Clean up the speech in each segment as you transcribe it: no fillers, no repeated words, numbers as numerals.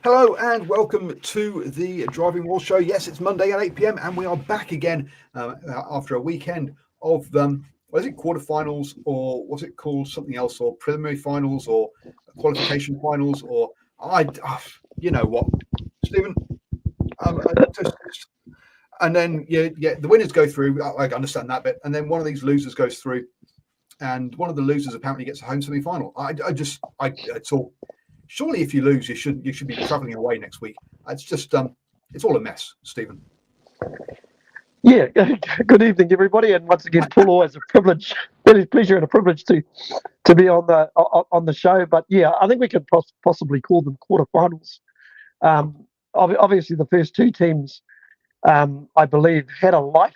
Hello and welcome to the DrivingMaul show. Yes, it's Monday at 8 p.m. and we are back again after a weekend of what is it, quarterfinals, or what's it called, something else, or preliminary finals, or qualification finals, or you know what, Stephen? Just, and then the winners go through. I understand that bit, and then one of these losers goes through, and one of the losers apparently gets a home semi-final. It's all. Surely, if you lose, you should be travelling away next week. It's just it's all a mess, Stephen. Yeah, good evening, everybody, and once again, Paul, always a privilege, really pleasure and a privilege to be on the show. But yeah, I think we could possibly call them quarterfinals. Obviously, the first two teams, I believe, had a life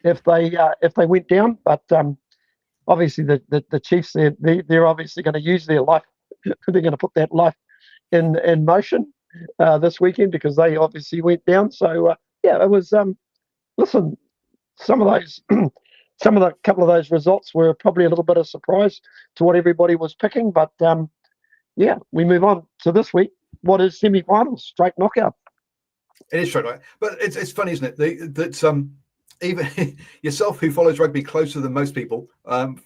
if they went down. But obviously, the Chiefs, they're obviously going to use their life. They're going to put that life in motion this weekend because they obviously went down. So yeah, it was. Listen, some of those, couple of those results were probably a little bit of surprise to what everybody was picking. But yeah, we move on to this week. What is semi-finals? Straight knockout. It is straight away, but it's funny, isn't it? That even yourself, who follows rugby closer than most people, than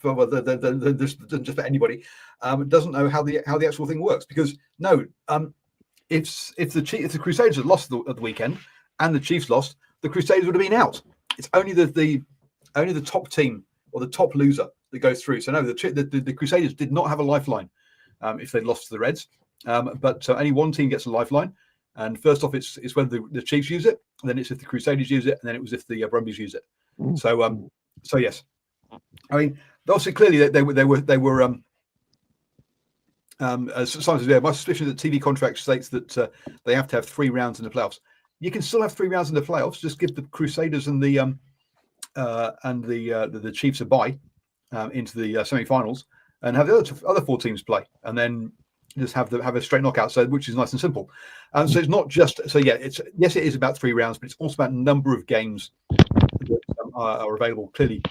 just for anybody, doesn't know how the actual thing works. Because no, if the Crusaders had lost at the weekend and the Chiefs lost, the Crusaders would have been out. It's only the top team or the top loser that goes through. So no, the Crusaders did not have a lifeline if they lost to the Reds, but only one team gets a lifeline. And first off, it's when the Chiefs use it, and then it's if the Crusaders use it, and then it was if the Brumbies use it. So yes, I mean, obviously clearly they were. As Simon says, my suspicion that TV contract states that they have to have 3 rounds in the playoffs. You can still have 3 rounds in the playoffs. Just give the Crusaders and the Chiefs a bye into the semi-finals, and have the other 4 teams play, and then just have a straight knockout. So which is nice and simple. So it's not just it is about 3 rounds, but it's also about number of games that are available clearly.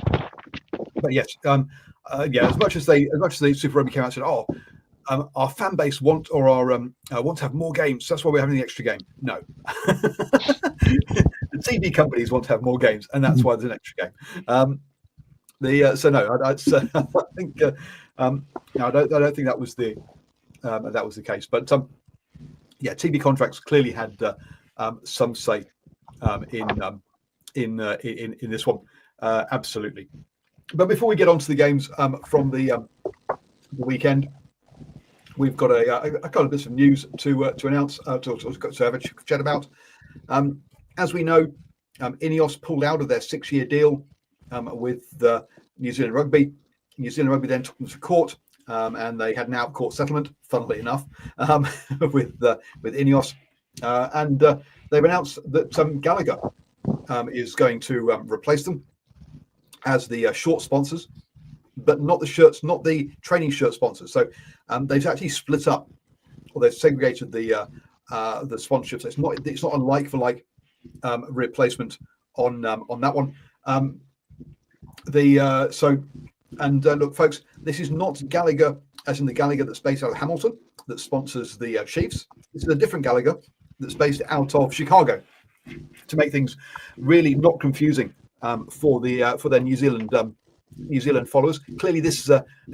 But yes, as much as the Super Rugby came out and said, our fan base want to have more games. That's why we're having the extra game. No, the TV companies want to have more games, and that's why there's an extra game. I think I don't think that was the case. But TV contracts clearly had some say in this one, absolutely. But before we get on to the games from the weekend, we've got a couple of bits of news to announce, to have a chat about. As we know, Ineos pulled out of their 6-year deal with New Zealand Rugby. New Zealand Rugby then took them to court, and they had an out-court settlement, funnily enough, with Ineos. And they've announced that Gallagher is going to replace them as the short sponsors, but not the shirts, not the training shirt sponsors. So they've actually split up, or they've segregated the sponsorships. It's not a like for like replacement on that one. Look, folks, this is not Gallagher, as in the Gallagher that's based out of Hamilton that sponsors the Chiefs. This is a different Gallagher that's based out of Chicago, to make things really not confusing for their New Zealand followers. Clearly, this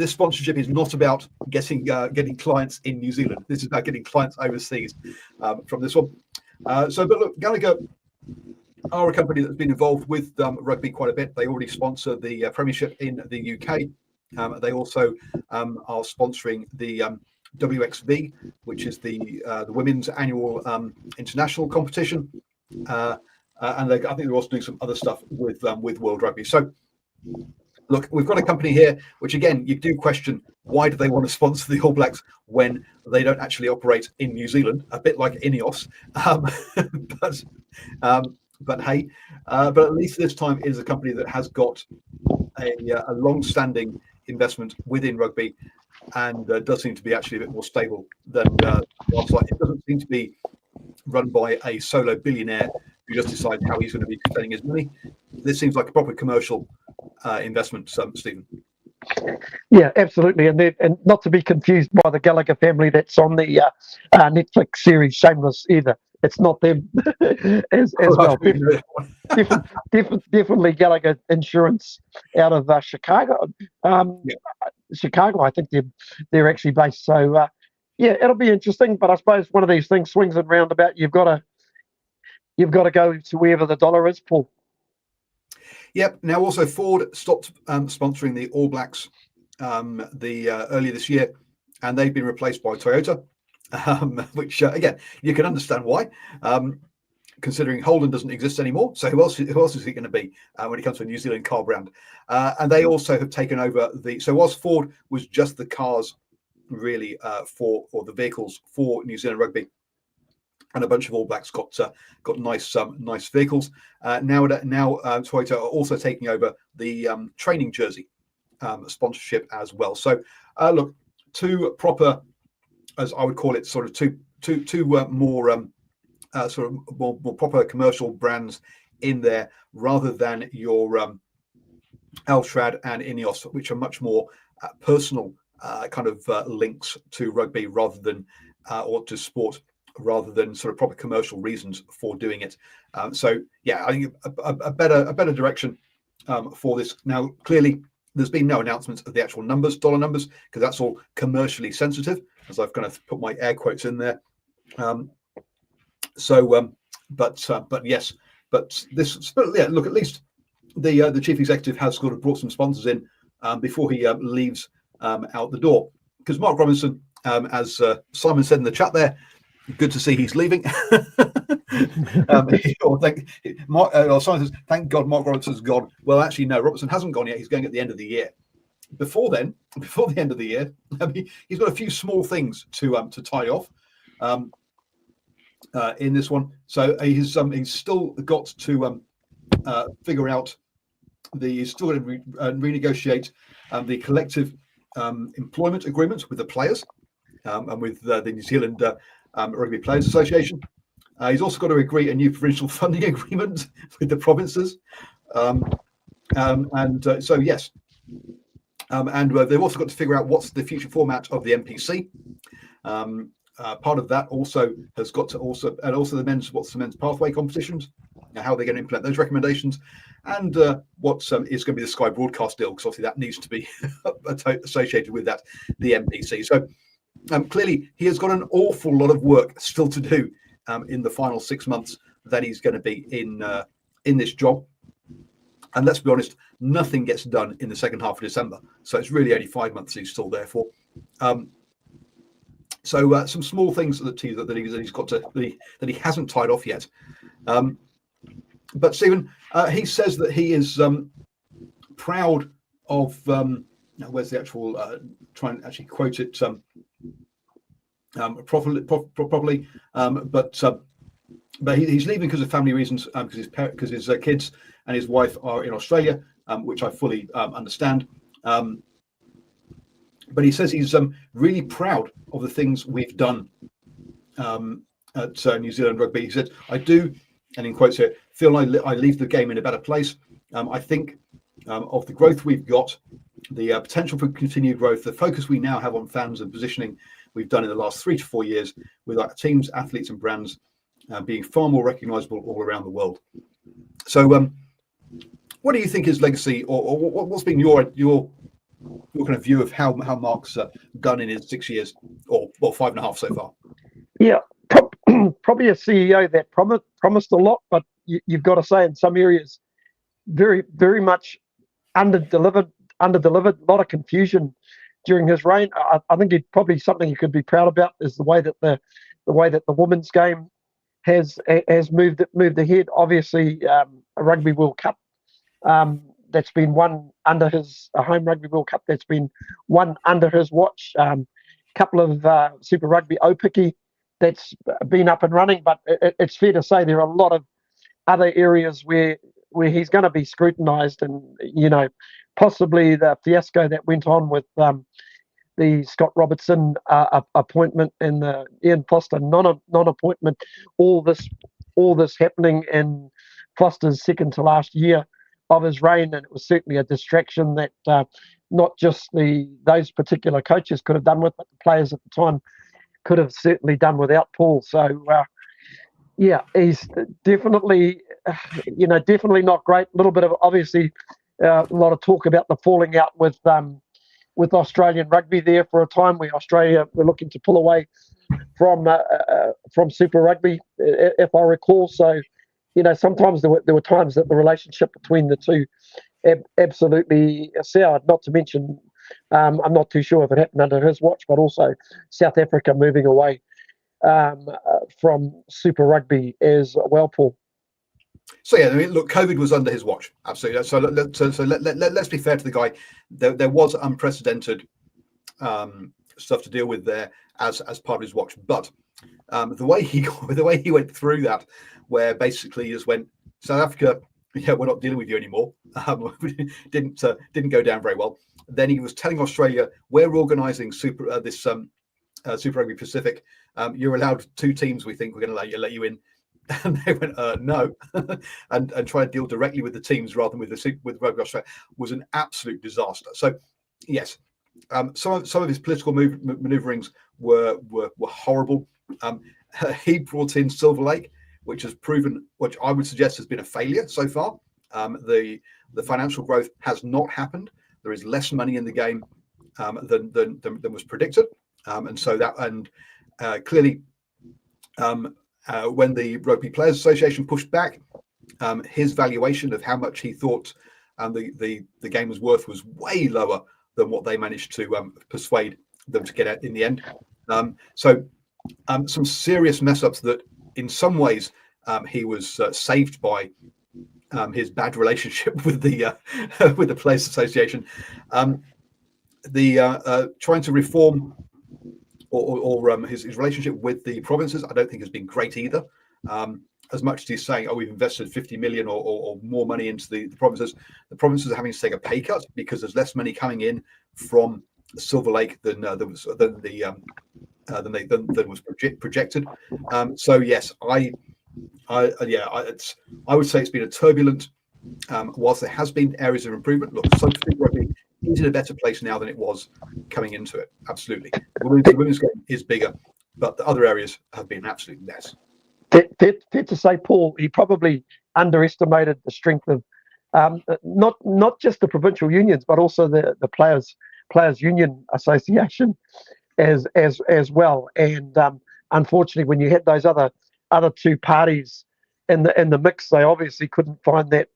sponsorship is not about getting clients in New Zealand. This is about getting clients overseas from this one. But look, Gallagher are a company that's been involved with rugby quite a bit. They already sponsor the Premiership in the UK. They also are sponsoring the WXV, which is the women's annual international competition. And I think they're also doing some other stuff with World Rugby. So, look, we've got a company here, which again, you do question, why do they want to sponsor the All Blacks when they don't actually operate in New Zealand? A bit like Ineos, but hey, but at least this time it is a company that has got a long-standing investment within rugby, and does seem to be actually a bit more stable than last night. It doesn't seem to be run by a solo billionaire who just decides how he's going to be spending his money. This seems like a proper commercial investment, Stephen. Yeah, absolutely, and not to be confused by the Gallagher family that's on the Netflix series Shameless either. It's not them as well. Definitely Gallagher Insurance out of Chicago. Um, Yeah. Chicago, I think they're actually based. So yeah, it'll be interesting. But I suppose one of these things swings and roundabout. You've got to go to wherever the dollar is, Paul. Yep. Now, also Ford stopped sponsoring the All Blacks earlier this year, and they've been replaced by Toyota, which again you can understand why, considering Holden doesn't exist anymore. So who else is it going to be when it comes to a New Zealand car brand? And they also have taken over so whilst Ford was just the cars really or the vehicles for New Zealand rugby, and a bunch of All Blacks got nice vehicles. Now Toyota are also taking over the training jersey sponsorship as well. So look, two proper, as I would call it, sort of two more sort of more proper commercial brands in there, rather than your Altrad and Ineos, which are much more personal kind of links to rugby rather than or to sport, rather than sort of proper commercial reasons for doing it. So yeah, I think a better direction for this. Now, clearly, there's been no announcement of the actual dollar numbers, because that's all commercially sensitive, as I've kind of put my air quotes in there. But yes, but yeah, look, at least the chief executive has sort of brought some sponsors in before he leaves out the door, because Mark Robinson, as Simon said in the chat there, good to see he's leaving. Simon says, thank God Mark Robinson's gone. Well, actually, no, Robinson hasn't gone yet. He's going at the end of the year. Before the end of the year, he's got a few small things to tie off in this one. So he's still got to figure out he's still going to renegotiate the collective employment agreements with the players and with the New Zealand Rugby Players Association. He's also got to agree a new provincial funding agreement with the provinces. So yes. And they've also got to figure out what's the future format of the NPC. Part of that also has got to what's the men's pathway competitions, how they're going to implement those recommendations, and what is going to be the Sky broadcast deal, because obviously that needs to be associated with that, the NPC. So clearly he has got an awful lot of work still to do in the final 6 months that he's going to be in this job. And let's be honest, nothing gets done in the second half of December. So it's really only 5 months he's still there for. So some small things that he's got that he hasn't tied off yet. But Stephen, he says that he is proud of. Where's the actual? Try and actually quote it properly. But he's leaving because of family reasons, because his kids and his wife are in Australia, which I fully understand. But he says he's really proud of the things we've done at New Zealand Rugby. He said, I do, and in quotes here, feel I leave the game in a better place. I think of the growth we've got, the potential for continued growth, the focus we now have on fans and positioning we've done in the last 3 to 4 years with our teams, athletes and brands being far more recognisable all around the world. So what do you think his legacy, or what's been your kind of view of how Mark's done in his 6 years, or 5.5 so far? Yeah, probably a CEO that promised a lot, but you've got to say in some areas very, very much under-delivered, a lot of confusion during his reign. I think probably something he could be proud about is the way that the women's game has moved ahead. Obviously, a Rugby World Cup that's been won under a home Rugby World Cup that's been won under his watch. Couple of Super Rugby Opiki that's been up and running, but it's fair to say there are a lot of other areas where he's going to be scrutinised, and possibly the fiasco that went on with the Scott Robertson appointment and the Ian Foster non-appointment, all this happening in Foster's second to last year of his reign, and it was certainly a distraction that not just those particular coaches could have done with, but the players at the time could have certainly done without Paul. So yeah, he's definitely, definitely not great. A little bit of obviously a lot of talk about the falling out with Australian rugby there for a time, where Australia were looking to pull away from Super Rugby, if I recall. So, sometimes there were times that the relationship between the two absolutely soured. Not to mention, I'm not too sure if it happened under his watch, but also South Africa moving away from Super Rugby as well, Paul. So yeah, I mean, look, COVID was under his watch, absolutely. So let's be fair to the guy. There was unprecedented stuff to deal with there as part of his watch, but the way he went through that, where basically he just went, South Africa, yeah, we're not dealing with you anymore. Didn't go down very well. Then he was telling Australia, we're organising Super Rugby Pacific. You're allowed 2 teams. We think we're going to let you in. And they went, no, and try to deal directly with the teams rather than with Rugby Australia was an absolute disaster. So, yes, some of his political manoeuvrings were horrible. He brought in Silver Lake, which I would suggest has been a failure so far. The financial growth has not happened. There is less money in the game than was predicted, clearly. When the Rugby Players Association pushed back, his valuation of how much he thought the game was worth was way lower than what they managed to persuade them to get at in the end. Some serious mess ups that, in some ways, he was saved by his bad relationship with the Players Association. Trying to reform or his relationship with the provinces, I don't think has been great either. As much as he's saying, we've invested 50 million or more money into the provinces are having to take a pay cut because there's less money coming in from Silver Lake than was projected. So yes, I would say it's been a turbulent. Whilst there has been areas of improvement, look, Super Rugby is in a better place now than it was coming into it. Absolutely, the women's game is bigger, but the other areas have been an absolute mess. Fair to say, Paul, he probably underestimated the strength of not just the provincial unions, but also the players union association as well. And unfortunately, when you had those other 2 parties in the mix, they obviously couldn't find that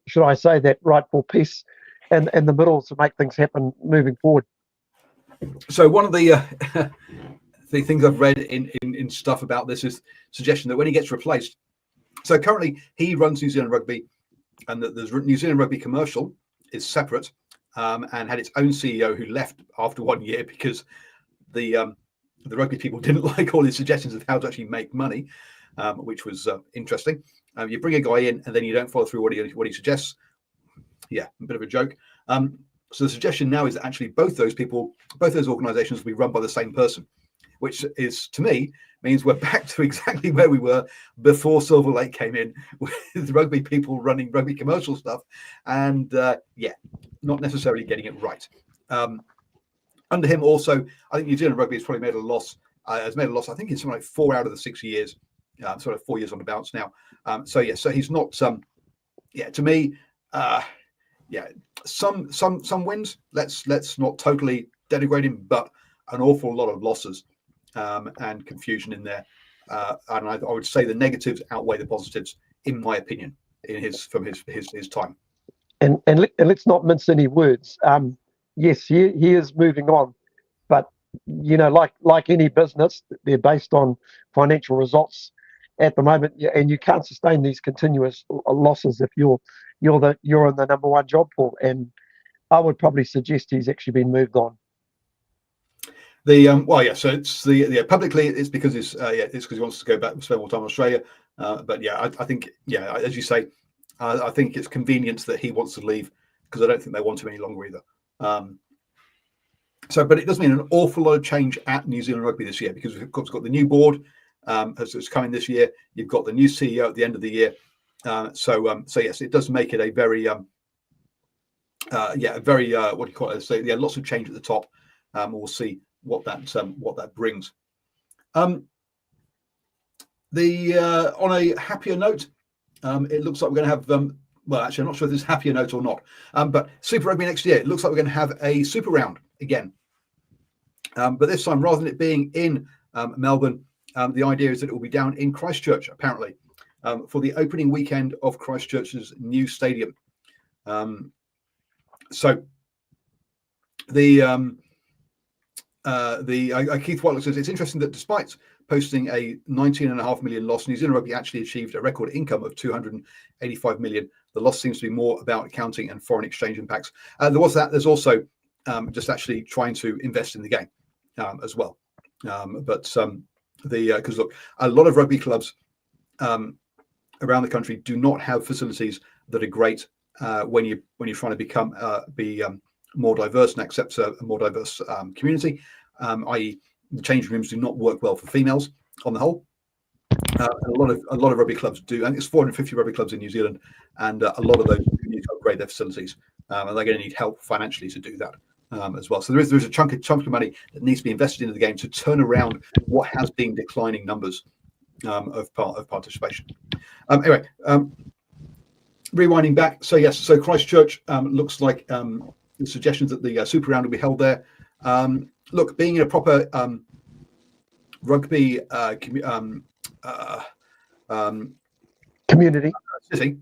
should I say that rightful peace in the middle to make things happen moving forward. So one of the the things I've read in stuff about this is suggestion that when he gets replaced, so currently he runs New Zealand Rugby, and the New Zealand Rugby commercial is separate, and had its own CEO who left after 1 year because the rugby people didn't like all his suggestions of how to actually make money, which was interesting. You bring a guy in and then you don't follow through what he suggests. Yeah, a bit of a joke. So the suggestion now is that actually both those organisations will be run by the same person, which is, to me, means we're back to exactly where we were before Silver Lake came in, with rugby people running rugby commercial stuff, and not necessarily getting it right. Under him, also, I think New Zealand Rugby has probably made a loss. I think in something like 4 out of the 6 years, sort of 4 years on the bounce now. So he's not. To me, some wins. Let's not totally denigrate him, but an awful lot of losses and confusion in there. And I would say the negatives outweigh the positives, in my opinion, from his time. And let's not mince any words. Yes, he is moving on, but like any business, they're based on financial results at the moment, and you can't sustain these continuous losses if you're in the number one job, Paul. And I would probably suggest he's actually been moved on. So it's publicly it's because it's because he wants to go back and spend more time in Australia. But I think as you say, I think it's convenient that he wants to leave because I don't think they want him any longer either. But it does mean an awful lot of change at New Zealand Rugby this year because we've got the new board has coming this year. You've got the new CEO at the end of the year. So yes, it does make it a very very what do you call it? So yeah, lots of change at the top. We'll see what that brings. On a happier note, it looks like we're going to have. Well, actually, I'm not sure if this is a happier note or not. But Super Rugby next year, it looks like we're going to have a Super Round again. But this time, rather than it being in Melbourne, the idea is that it will be down in Christchurch, apparently, for the opening weekend of Christchurch's new stadium. So Keith Whitelock says it's interesting that despite posting a 19.5 million loss, New Zealand Rugby actually achieved a record income of 285 million. The loss seems to be more about accounting and foreign exchange impacts. There was that. There's also just actually trying to invest in the game as well. Because look, a lot of rugby clubs around the country do not have facilities that are great when you're trying to be more diverse and accept a more diverse community, i.e., the changing rooms do not work well for females on the whole. A lot of rugby clubs do, and it's 450 rugby clubs in New Zealand, and a lot of those need to upgrade their facilities, and they're going to need help financially to do that as well. So there is a chunk of money that needs to be invested into the game to turn around what has been declining numbers of participation. Anyway, rewinding back. So yes, so Christchurch looks like the suggestions that the Super Round will be held there. Look, being in a proper rugby community city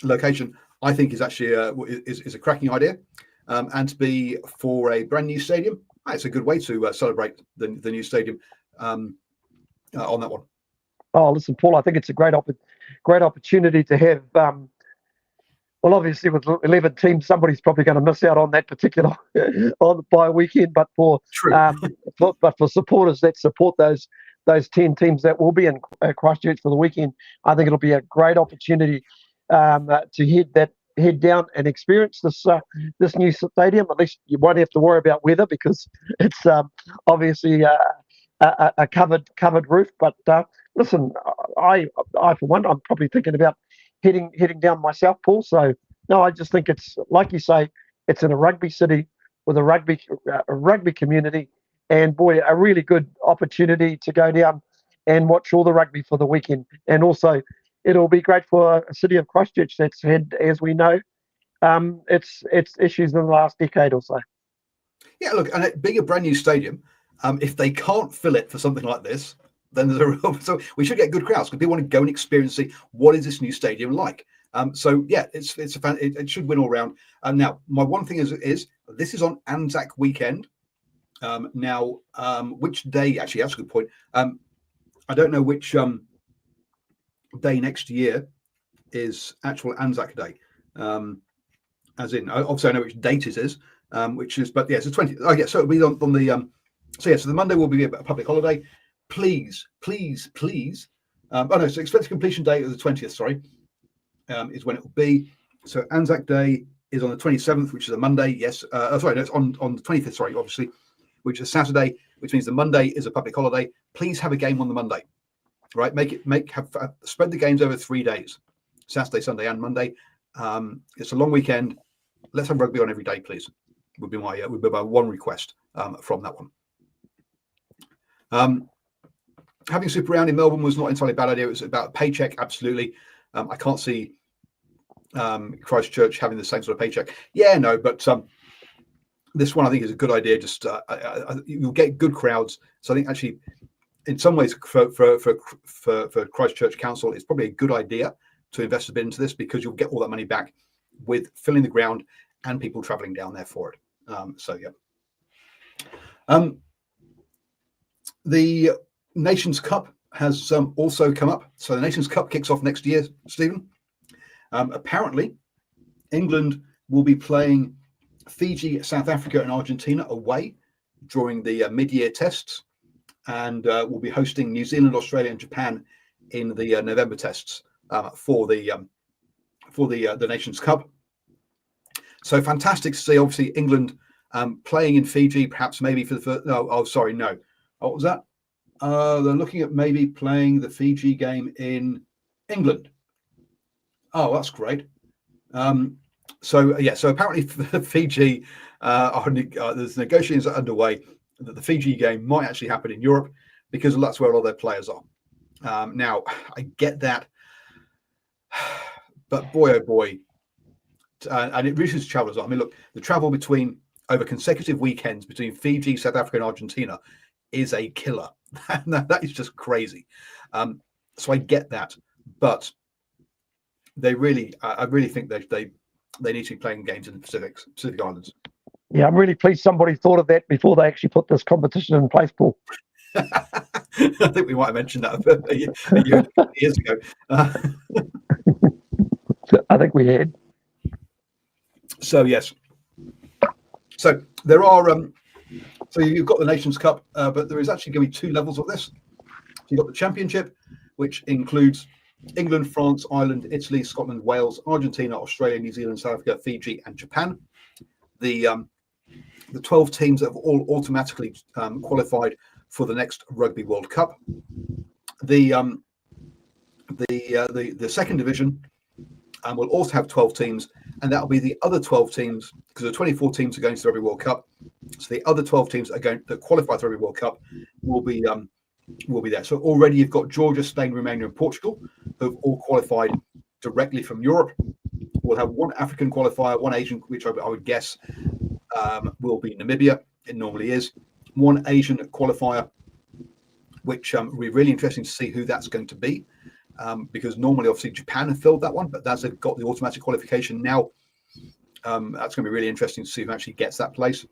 location, I think is actually is a cracking idea, and to be for a brand new stadium, it's a good way to celebrate the new stadium on that one. Oh, listen, Paul, I think it's a great opportunity to have. Well, obviously, with 11 teams, somebody's probably going to miss out on that particular by weekend. But for supporters that support those 10 teams that will be in Christchurch for the weekend, I think it'll be a great opportunity to head down and experience this new stadium. At least you won't have to worry about weather because it's obviously a covered roof. But listen, I for one, I'm probably thinking about heading down myself, Paul. So no, I just think it's like you say, it's in a rugby city with a rugby community, and boy, a really good opportunity to go down and watch all the rugby for the weekend. And also, it'll be great for a city of Christchurch that's had, as we know, its issues in the last decade or so. Yeah, look, and it being a brand new stadium, if they can't fill it for something like this, then there's a real. So we should get good crowds because people want to go and experience, see what is this new stadium like. So yeah, it should win all round. Now, my one thing is this is on Anzac weekend. Now, which day? Actually, that's a good point. I don't know which day next year is actual Anzac Day. As in, obviously I know which date it is, which is, but yeah, it's the 20th. Oh yeah, so it'll be on the. So the Monday will be a public holiday. Please. Oh no, so expected completion date of the 20th. Sorry, is when it will be. So Anzac Day is on the 27th, which is a Monday. Yes, sorry, no, it's on the 25th. Sorry, obviously, which is Saturday, which means the Monday is a public holiday. Please have a game on the Monday, right? Spread the games over 3 days, Saturday, Sunday, and Monday. It's a long weekend. Let's have rugby on every day, please. Would be my one request from that one. Having Super Round in Melbourne was not entirely a bad idea. It was about a paycheck, absolutely. I can't see Christchurch having the same sort of paycheck. Yeah, no, but this one I think is a good idea. Just you'll get good crowds. So I think actually, in some ways, for Christchurch Council, it's probably a good idea to invest a bit into this because you'll get all that money back with filling the ground and people travelling down there for it. So yeah. The Nations Cup has also come up. So the Nations Cup kicks off next year, Stephen. Apparently, England will be playing Fiji, South Africa, and Argentina away during the mid-year tests, and will be hosting New Zealand, Australia, and Japan in the November tests for the Nations Cup. So fantastic to see. Obviously, England playing in Fiji, perhaps maybe for the first. No, oh, sorry, no. What was that? They're looking at maybe playing the Fiji game in England. Oh, that's great. So apparently Fiji there's negotiations underway that the Fiji game might actually happen in Europe because that's where a lot of their players are. Now I get that, but boy oh boy, and it reduces travel as well. I mean, look, the travel over consecutive weekends between Fiji, South Africa, and Argentina is a killer. That is just crazy. So I get that, but I really think they need to be playing games in the Pacific Islands. Yeah, I'm really pleased somebody thought of that before they actually put this competition in place, Paul. I think we might have mentioned that a year years ago. I think we had. So yes. So there are. So you've got the Nations Cup, but there is actually going to be two levels of this. So you've got the Championship, which includes England, France, Ireland, Italy, Scotland, Wales, Argentina, Australia, New Zealand, South Africa, Fiji, and Japan. The 12 teams have all automatically qualified for the next Rugby World Cup. The second division will also have 12 teams, and that will be the other 12 teams, because the 24 teams are going to the Rugby World Cup. So the other 12 teams that qualify for the Rugby World Cup will be there. So already you've got Georgia, Spain, Romania, and Portugal, who have all qualified directly from Europe. We'll have one African qualifier, one Asian, which I would guess will be Namibia. It normally is. One Asian qualifier, which will be really interesting to see who that's going to be, because normally, obviously, Japan have filled that one, but that's got the automatic qualification now. That's going to be really interesting to see who actually gets that place.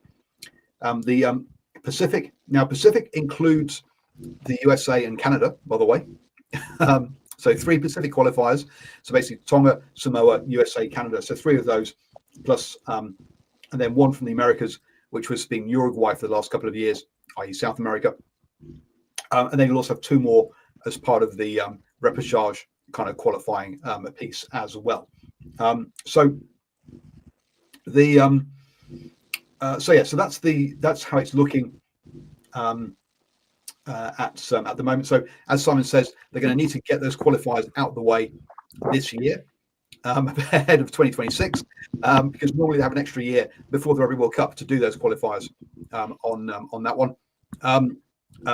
The Pacific includes the USA and Canada, by the way. So 3 Pacific qualifiers. So basically Tonga, Samoa, USA, Canada. So 3 of those, plus and then 1 from the Americas, which was being Uruguay for the last couple of years, i.e. South America. And then you'll also have 2 more as part of the repechage kind of qualifying piece as well. So that's how it's looking at the moment. So as Simon says, they're going to need to get those qualifiers out of the way this year, ahead of 2026, because normally they have an extra year before the Rugby World Cup to do those qualifiers on that one.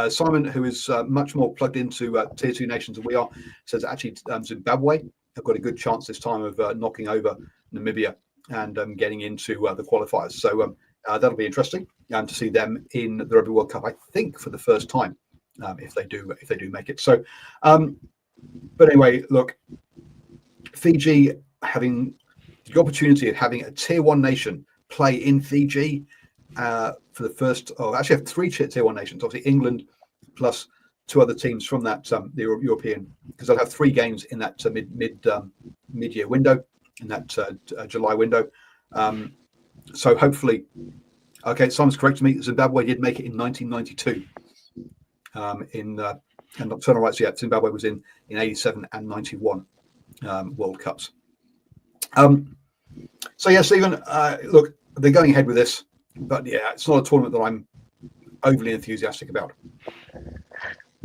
Simon, who is much more plugged into Tier 2 nations than we are, says actually Zimbabwe have got a good chance this time of knocking over Namibia and getting into the qualifiers. So that'll be interesting to see them in the Rugby World Cup, I think, for the first time, if they do make it. So, but anyway, look, Fiji having the opportunity of having a Tier 1 nation play in Fiji for the first, actually have 3 Tier 1 nations, obviously England plus 2 other teams from that the European, because they'll have 3 games in that mid-year window, in that July window. So hopefully, okay, Simon's correct to me, Zimbabwe did make it in 1992. And nocturnal rights, yeah, Zimbabwe was in 87 and 91 World Cups. So yeah, Stephen, look, they're going ahead with this, but yeah, it's not a tournament that I'm overly enthusiastic about.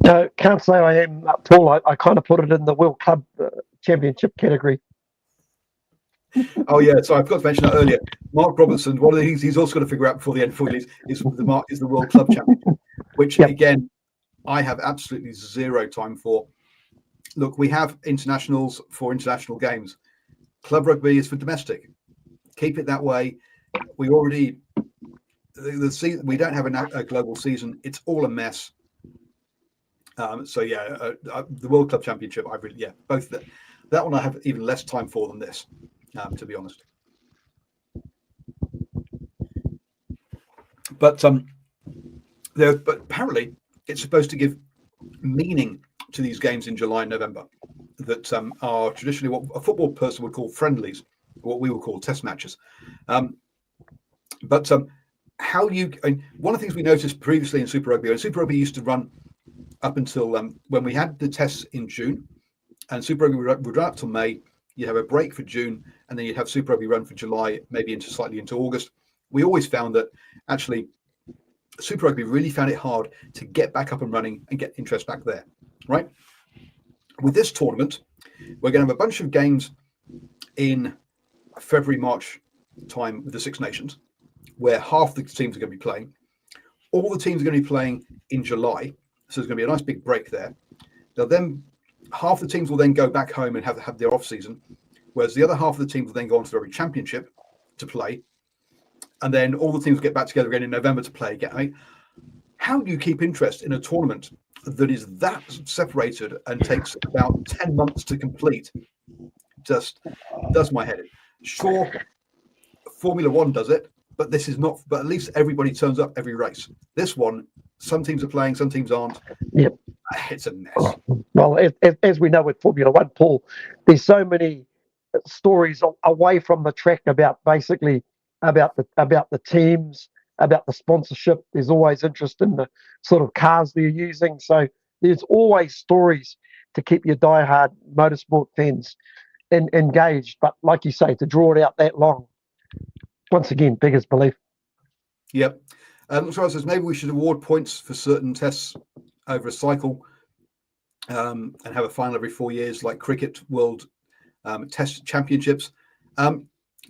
No, can't say I am, Paul. I kind of put it in the World Club Championship category. Oh yeah, so I forgot to mention that earlier. Mark Robertson, one of the things he's also got to figure out before the end of is the World Club Championship, which again, I have absolutely zero time for. Look, we have internationals for international games. Club rugby is for domestic. Keep it that way. We already the season. We don't have a global season. It's all a mess. So yeah, the World Club Championship. I really both that one I have even less time for than this, to be honest. But apparently it's supposed to give meaning to these games in July and November that are traditionally what a football person would call friendlies, what we would call test matches. But one of the things we noticed previously in Super Rugby, and Super Rugby used to run up until when we had the tests in June, and Super Rugby would run up till May. You'd have a break for June, and then you'd have Super Rugby run for July, maybe slightly into August. We always found that actually Super Rugby really found it hard to get back up and running and get interest back there, right? With this tournament, we're going to have a bunch of games in February, March time with the Six Nations, where half the teams are going to be playing. All the teams are going to be playing in July, so there's going to be a nice big break there. Now, then half the teams will then go back home and have their off season, whereas the other half of the teams will then go on to the Rugby Championship to play, and then all the teams will get back together again in November to play again. I mean, how do you keep interest in a tournament that is that separated and takes about 10 months to complete? Just does my head in. Sure, Formula One does it, but this is not. But at least everybody turns up every race. This one, some teams are playing, some teams aren't. Yep. It's a mess. Well, as we know with Formula One, Paul, there's so many stories away from the track about basically about the teams, about the sponsorship. There's always interest in the sort of cars they're using. So there's always stories to keep your diehard motorsport fans engaged. But like you say, to draw it out that long, once again, beggars belief. Yep. So I says maybe we should award points for certain tests over a cycle, and have a final every 4 years, like cricket world test championships.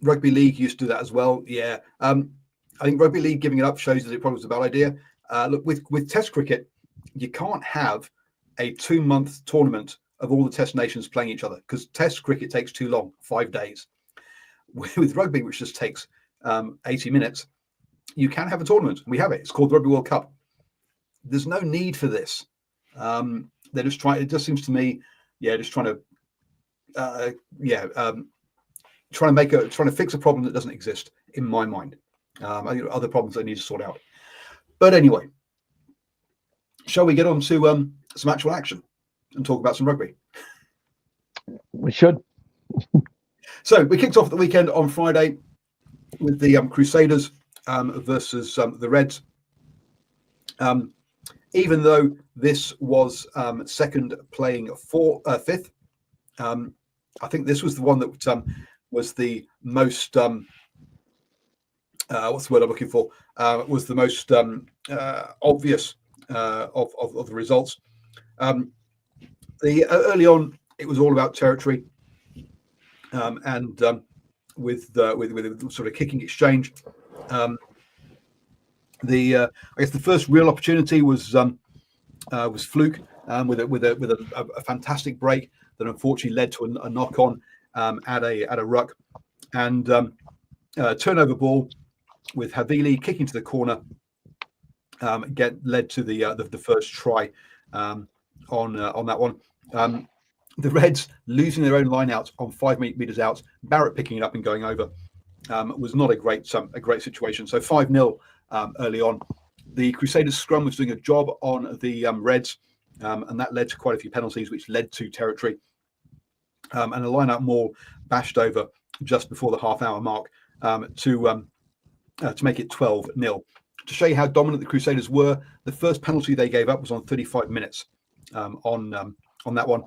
Rugby league used to do that as well. Yeah. I think rugby league giving it up shows that it probably was a bad idea. Look, with test cricket, you can't have a 2-month tournament of all the test nations playing each other, because test cricket takes too long, 5 days. With rugby, which just takes 80 minutes, you can have a tournament. We have it. It's called the Rugby World Cup. There's no need for this. They're just trying. It just seems to me, just trying to, trying to fix a problem that doesn't exist in my mind. I think other problems they need to sort out. But anyway, shall we get on to some actual action and talk about some rugby? We should. So we kicked off the weekend on Friday with the Crusaders versus the Reds. Even though this was second playing fifth, I think this was the one that was the most what's the word I'm looking for? Was the most obvious of the results. Early on, it was all about territory, and with a sort of kicking exchange. I guess the first real opportunity was Fluke with a fantastic break that unfortunately led to a knock on at a ruck, and turnover ball with Havili kicking to the corner led to the first try on that one. The Reds losing their own line out on 5 meters out, Barrett picking it up and going over, was not a great situation. So 5-0 early on. The Crusaders scrum was doing a job on the Reds, and that led to quite a few penalties, which led to territory. And a line-out maul bashed over just before the half-hour mark to make it 12-0. To show you how dominant the Crusaders were, the first penalty they gave up was on 35 minutes on that one.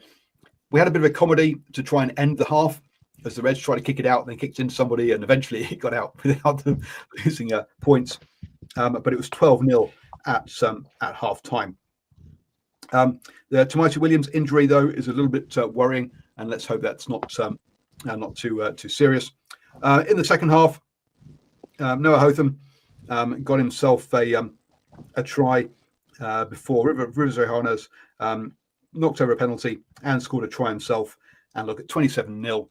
We had a bit of a comedy to try and end the half as the Reds tried to kick it out, and then kicked into somebody, and eventually it got out without them losing points. But it was 12-0 at half time. The Tamati Williams injury, though, is a little bit worrying, and let's hope that's not too serious. In the second half, Noah Hotham got himself a try before Rivers Rehanas knocked over a penalty and scored a try himself. And look, at 27-0,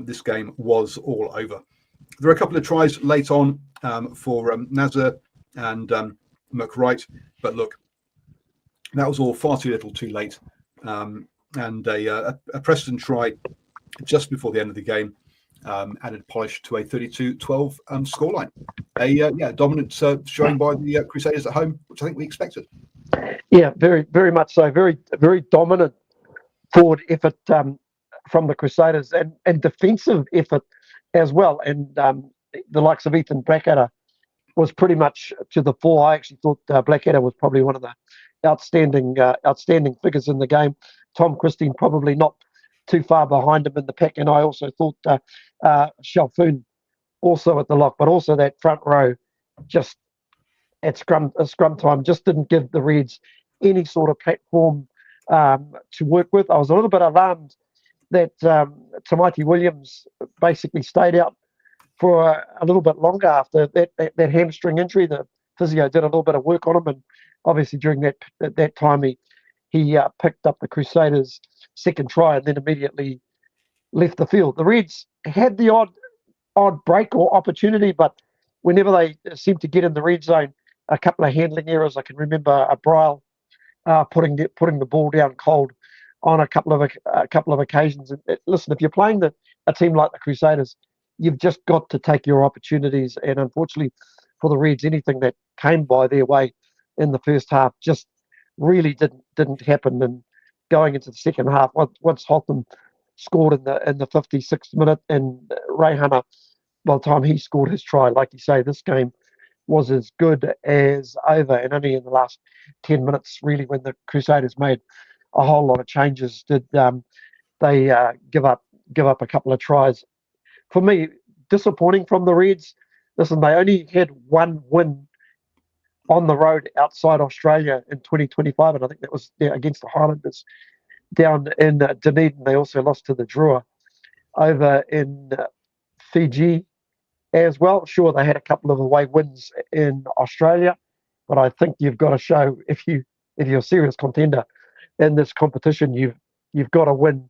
this game was all over. There were a couple of tries late on for Nazar and McWright, but look, that was all far too little, too late. And a Preston try just before the end of the game added polish to a 32-12 scoreline. A dominant showing by the Crusaders at home, which I think we expected. Yeah, very, very much so. Very, very dominant forward effort from the Crusaders, and defensive effort as well. And the likes of Ethan Blackadder was pretty much to the fore. I actually thought Blackadder was probably one of the outstanding figures in the game. Tom Christine probably not too far behind him in the pack, and I also thought Shalfoon also at the lock, but also that front row just at scrum time just didn't give the Reds any sort of platform to work with. I was a little bit alarmed that Tamati Williams basically stayed out for a little bit longer after that hamstring injury. The physio did a little bit of work on him, and obviously during that time he picked up the Crusaders' second try and then immediately left the field. The Reds had the odd break or opportunity, but whenever they seemed to get in the red zone, a couple of handling errors. I can remember a Bryle putting the ball down cold on a couple of occasions. And listen, if you're playing a team like the Crusaders, you've just got to take your opportunities. And unfortunately for the Reds, anything that came by their way in the first half just really didn't happen. And going into the second half, once Hotham scored in the 56th minute, and Ray Hunter, by the time he scored his try, like you say, this game was as good as over. And only in the last 10 minutes, really, when the Crusaders made a whole lot of changes, did they give up a couple of tries. For me, disappointing from the Reds. Listen, they only had one win on the road outside Australia in 2025, and I think that was against the Highlanders down in Dunedin. They also lost to the Drua over in Fiji as well. Sure, they had a couple of away wins in Australia, but I think you've got to show, if you're a serious contender in this competition, you've got to win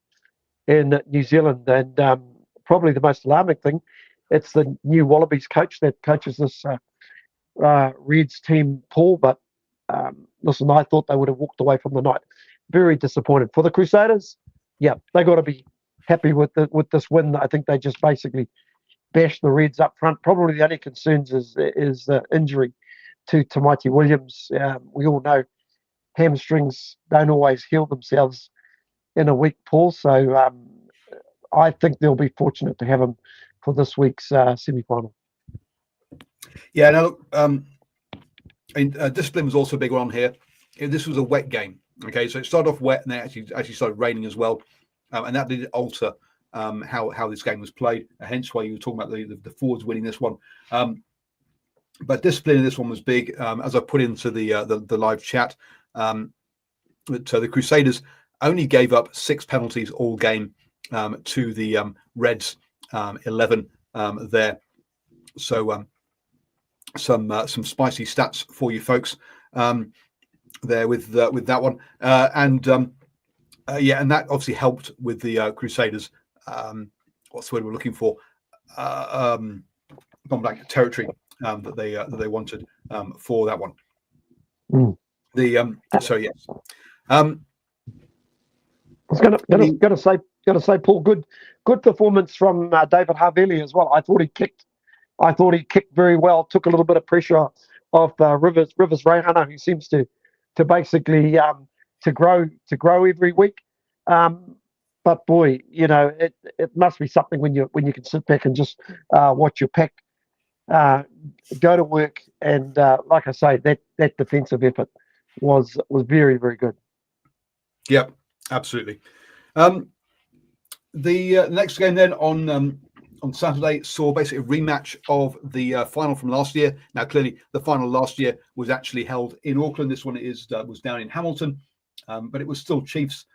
in New Zealand. And probably the most alarming thing, it's the new Wallabies coach that coaches this Reds team, Paul. But listen, I thought they would have walked away from the night very disappointed. For the Crusaders, yeah, they got to be happy with this win. I think they just basically bashed the Reds up front. Probably the only concerns is the injury to Mighty Williams. We all know hamstrings don't always heal themselves in a week, Paul. So I think they'll be fortunate to have him for this week's semi-final. Yeah, now look, discipline was also a big one here. This was a wet game. Okay, so it started off wet and then actually started raining as well, and that did alter how this game was played. Hence why you were talking about the forwards winning this one. But discipline in this one was big, as I put into the live chat. So the Crusaders only gave up 6 penalties all game to the Reds 11 there. So some spicy stats for you folks there with that one, and that obviously helped with the Crusaders. What's the word we're looking for? Territory that they wanted for that one. So yes. I was going to say, Paul, good performance from David Havili as well. I thought he kicked very well. Took a little bit of pressure off Rivers Reihana, who seems to basically to grow every week. But boy, it must be something when you can sit back and just watch your pack go to work. And like I say, that defensive effort was very, very good. Yep, absolutely. The next game then on Saturday saw basically a rematch of the final from last year. Now, clearly, the final last year was actually held in Auckland. This one was down in Hamilton, but it was still Chiefs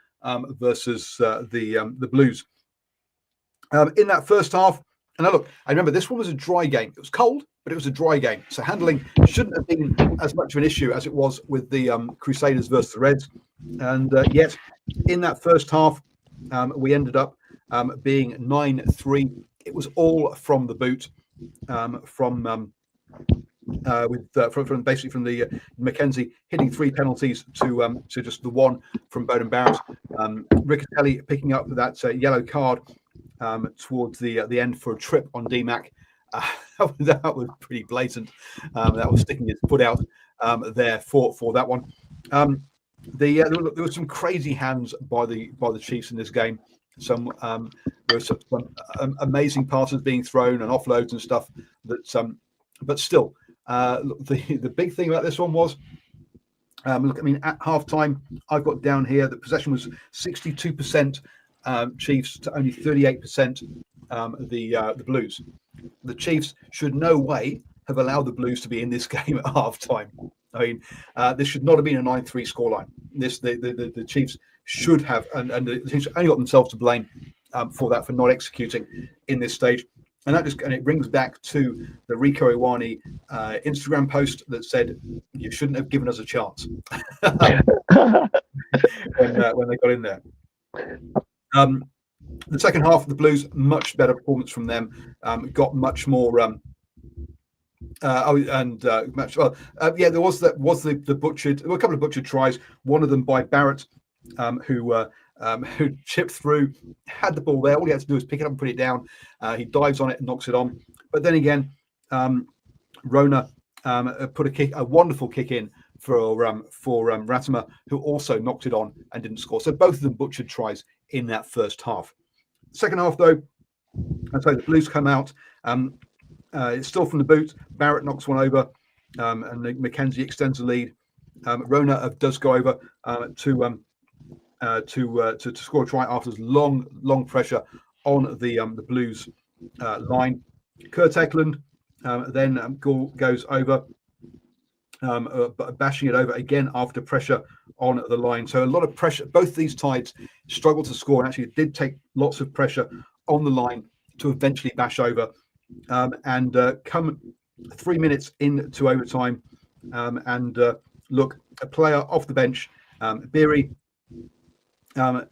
versus the Blues. In that first half, and now look, I remember this one was a dry game. It was cold, but it was a dry game. So handling shouldn't have been as much of an issue as it was with the Crusaders versus the Reds. And yet, in that first half, we ended up being 9-3. It was all from the boot, from the Mackenzie hitting 3 penalties to just the one from Bowden Barrett. Riccatelli picking up that yellow card towards the end for a trip on DMAC. That was pretty blatant. That was sticking his foot out there for that one. There were some crazy hands by the Chiefs in this game. There were some amazing passes being thrown and offloads and stuff. But still, the big thing about this one was, at halftime, I've got down here that possession was 62% Chiefs to only 38% the Blues. The Chiefs should no way have allowed the Blues to be in this game at halftime. I mean, this should not have been a 9-3 scoreline. The Chiefs should have, and the Chiefs only got themselves to blame for that, for not executing in this stage. And it brings back to the Rico Iwani Instagram post that said, "You shouldn't have given us a chance." when they got in there. The second half of the Blues, much better performance from them. Got much more. There was the butchered. There were a couple of butchered tries. One of them by Barrett, who chipped through, had the ball there. All he had to do was pick it up and put it down. He dives on it and knocks it on. But then again, Rona put a wonderful kick in for Ratimer, who also knocked it on and didn't score. So both of them butchered tries in that first half. Second half, though, I'd say the Blues come out. It's still from the boot. Barrett knocks one over, and Mackenzie extends the lead. Rona does go over to score a try after long pressure on the Blues line. Kurt Eklund then goes over, bashing it over again after pressure on the line. So a lot of pressure. Both these sides struggled to score, and actually it did take lots of pressure on the line to eventually bash over. And come 3 minutes into overtime, look, a player off the bench, Beery,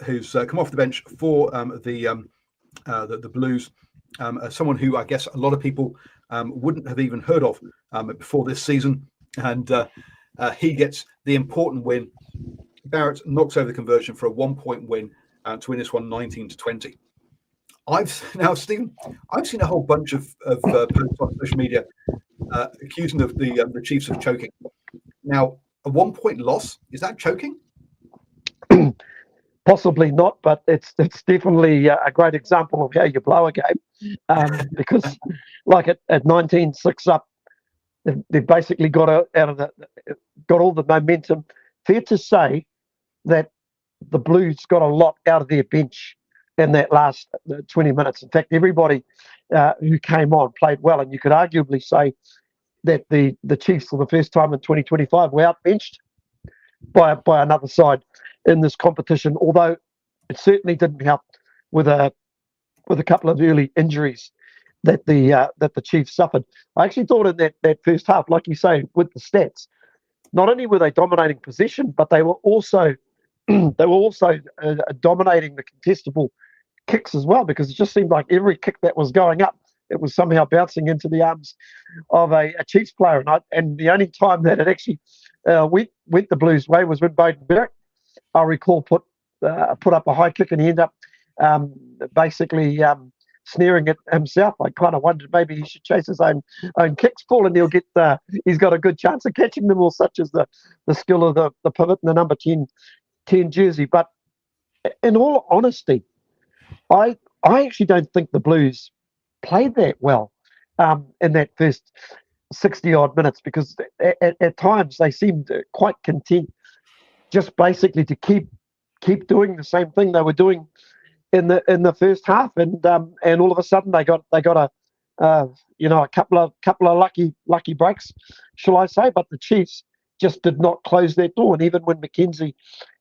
who's come off the bench for the Blues, someone who I guess a lot of people wouldn't have even heard of before this season, and he gets the important win. Barrett knocks over the conversion for a 1-point win to win this one 19-20. I've seen a whole bunch of posts on social media accusing the Chiefs of choking. Now, a 1-point loss, is that choking? Possibly not, but it's definitely a great example of how you blow a game. Because, like at 19-6 up, they've basically got all the momentum. Fair to say that the Blues got a lot out of their bench in that last 20 minutes. In fact, everybody who came on played well, and you could arguably say that the Chiefs, for the first time in 2025, were outbenched by another side in this competition. Although it certainly didn't help with a couple of early injuries that the Chiefs suffered. I actually thought in that first half, like you say, with the stats, not only were they dominating possession, but they were also dominating the contestable kicks as well, because it just seemed like every kick that was going up, it was somehow bouncing into the arms of a Chiefs player. And the only time that it actually went the Blues' way was when Beauden Barrett, I recall, put up a high kick, and he ended up basically snaring it himself. I kind of wondered maybe he should chase his own kicks, Paul, and he's got a good chance of catching them all, such as the skill of the pivot and the number 10 jersey. But in all honesty, I actually don't think the Blues played that well in that first 60-odd minutes, because at times they seemed quite content just basically to keep doing the same thing they were doing in the first half, and all of a sudden they got a couple of lucky breaks, shall I say? But the Chiefs just did not close that door, and even when Mackenzie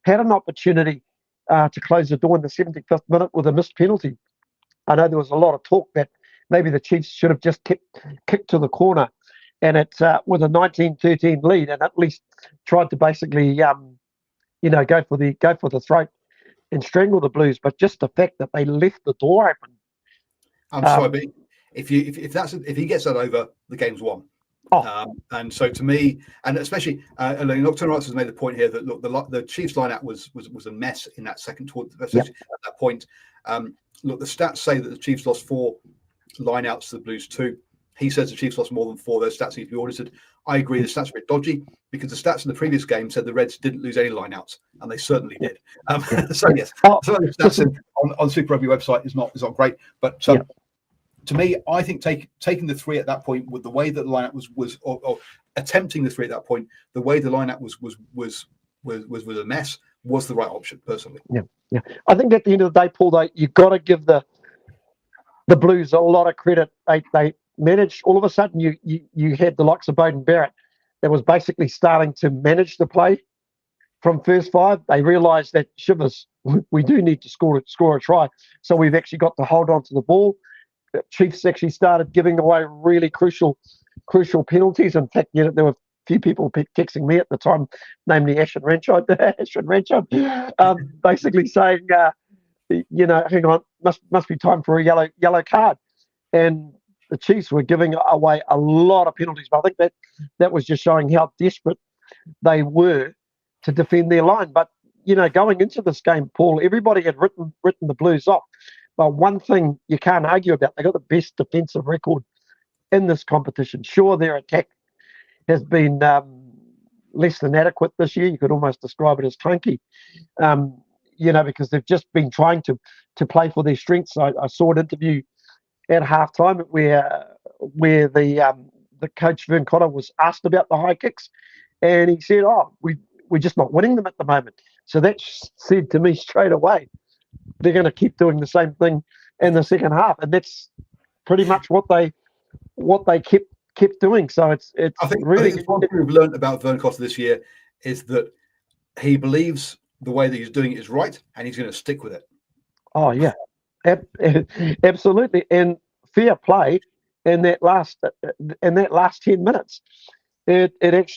had an opportunity to close the door in the 75th minute with a missed penalty, I know there was a lot of talk that maybe the Chiefs should have just kicked to the corner, and it's with a 19-13 lead, and at least tried to basically go for the throat and strangle the Blues. But just the fact that they left the door open. I'm sorry, but if he gets that over, the game's won. And so to me, and especially Nocturnal Rights has made the point here that look, the Chiefs lineup was a mess in that second tour. At that point, look, the stats say that the Chiefs lost 4 lineouts to the Blues 2. He says the Chiefs lost more than 4. Those stats need to be audited. I agree, the stats are a bit dodgy, because the stats in the previous game said the Reds didn't lose any lineouts, and they certainly did. So yes, some of the stats on Super Rugby website is not great, but to me, I think taking the 3 at that point, with the way that the lineup was or attempting the 3 at that point, the way the lineup was a mess, was the right option, personally. Yeah. I think at the end of the day, Paul, though, you've got to give the Blues a lot of credit. They managed. All of a sudden, you had the likes of Beauden Barrett that was basically starting to manage the play from first 5. They realised that, shivers, we do need to score a try. So we've actually got to hold on to the ball. Chiefs actually started giving away really crucial penalties. In fact, there were a few people texting me at the time, namely Ashton Ranchard, basically saying, hang on, must be time for a yellow card. And the Chiefs were giving away a lot of penalties, but I think that was just showing how desperate they were to defend their line. But going into this game, Paul, everybody had written the Blues off. But one thing you can't argue about, they got the best defensive record in this competition. Sure, their attack has been less than adequate this year. You could almost describe it as clunky, because they've just been trying to play for their strengths. I saw an interview at halftime where the coach Vern Cotter was asked about the high kicks, and he said, we're just not winning them at the moment. So that said to me straight away, they're going to keep doing the same thing in the second half, and that's pretty much what they kept doing. So I think one thing we've learned about Vern Cotter this year is that he believes the way that he's doing it is right, and he's going to stick with it. Oh yeah, absolutely, and fair play in that last 10 minutes. It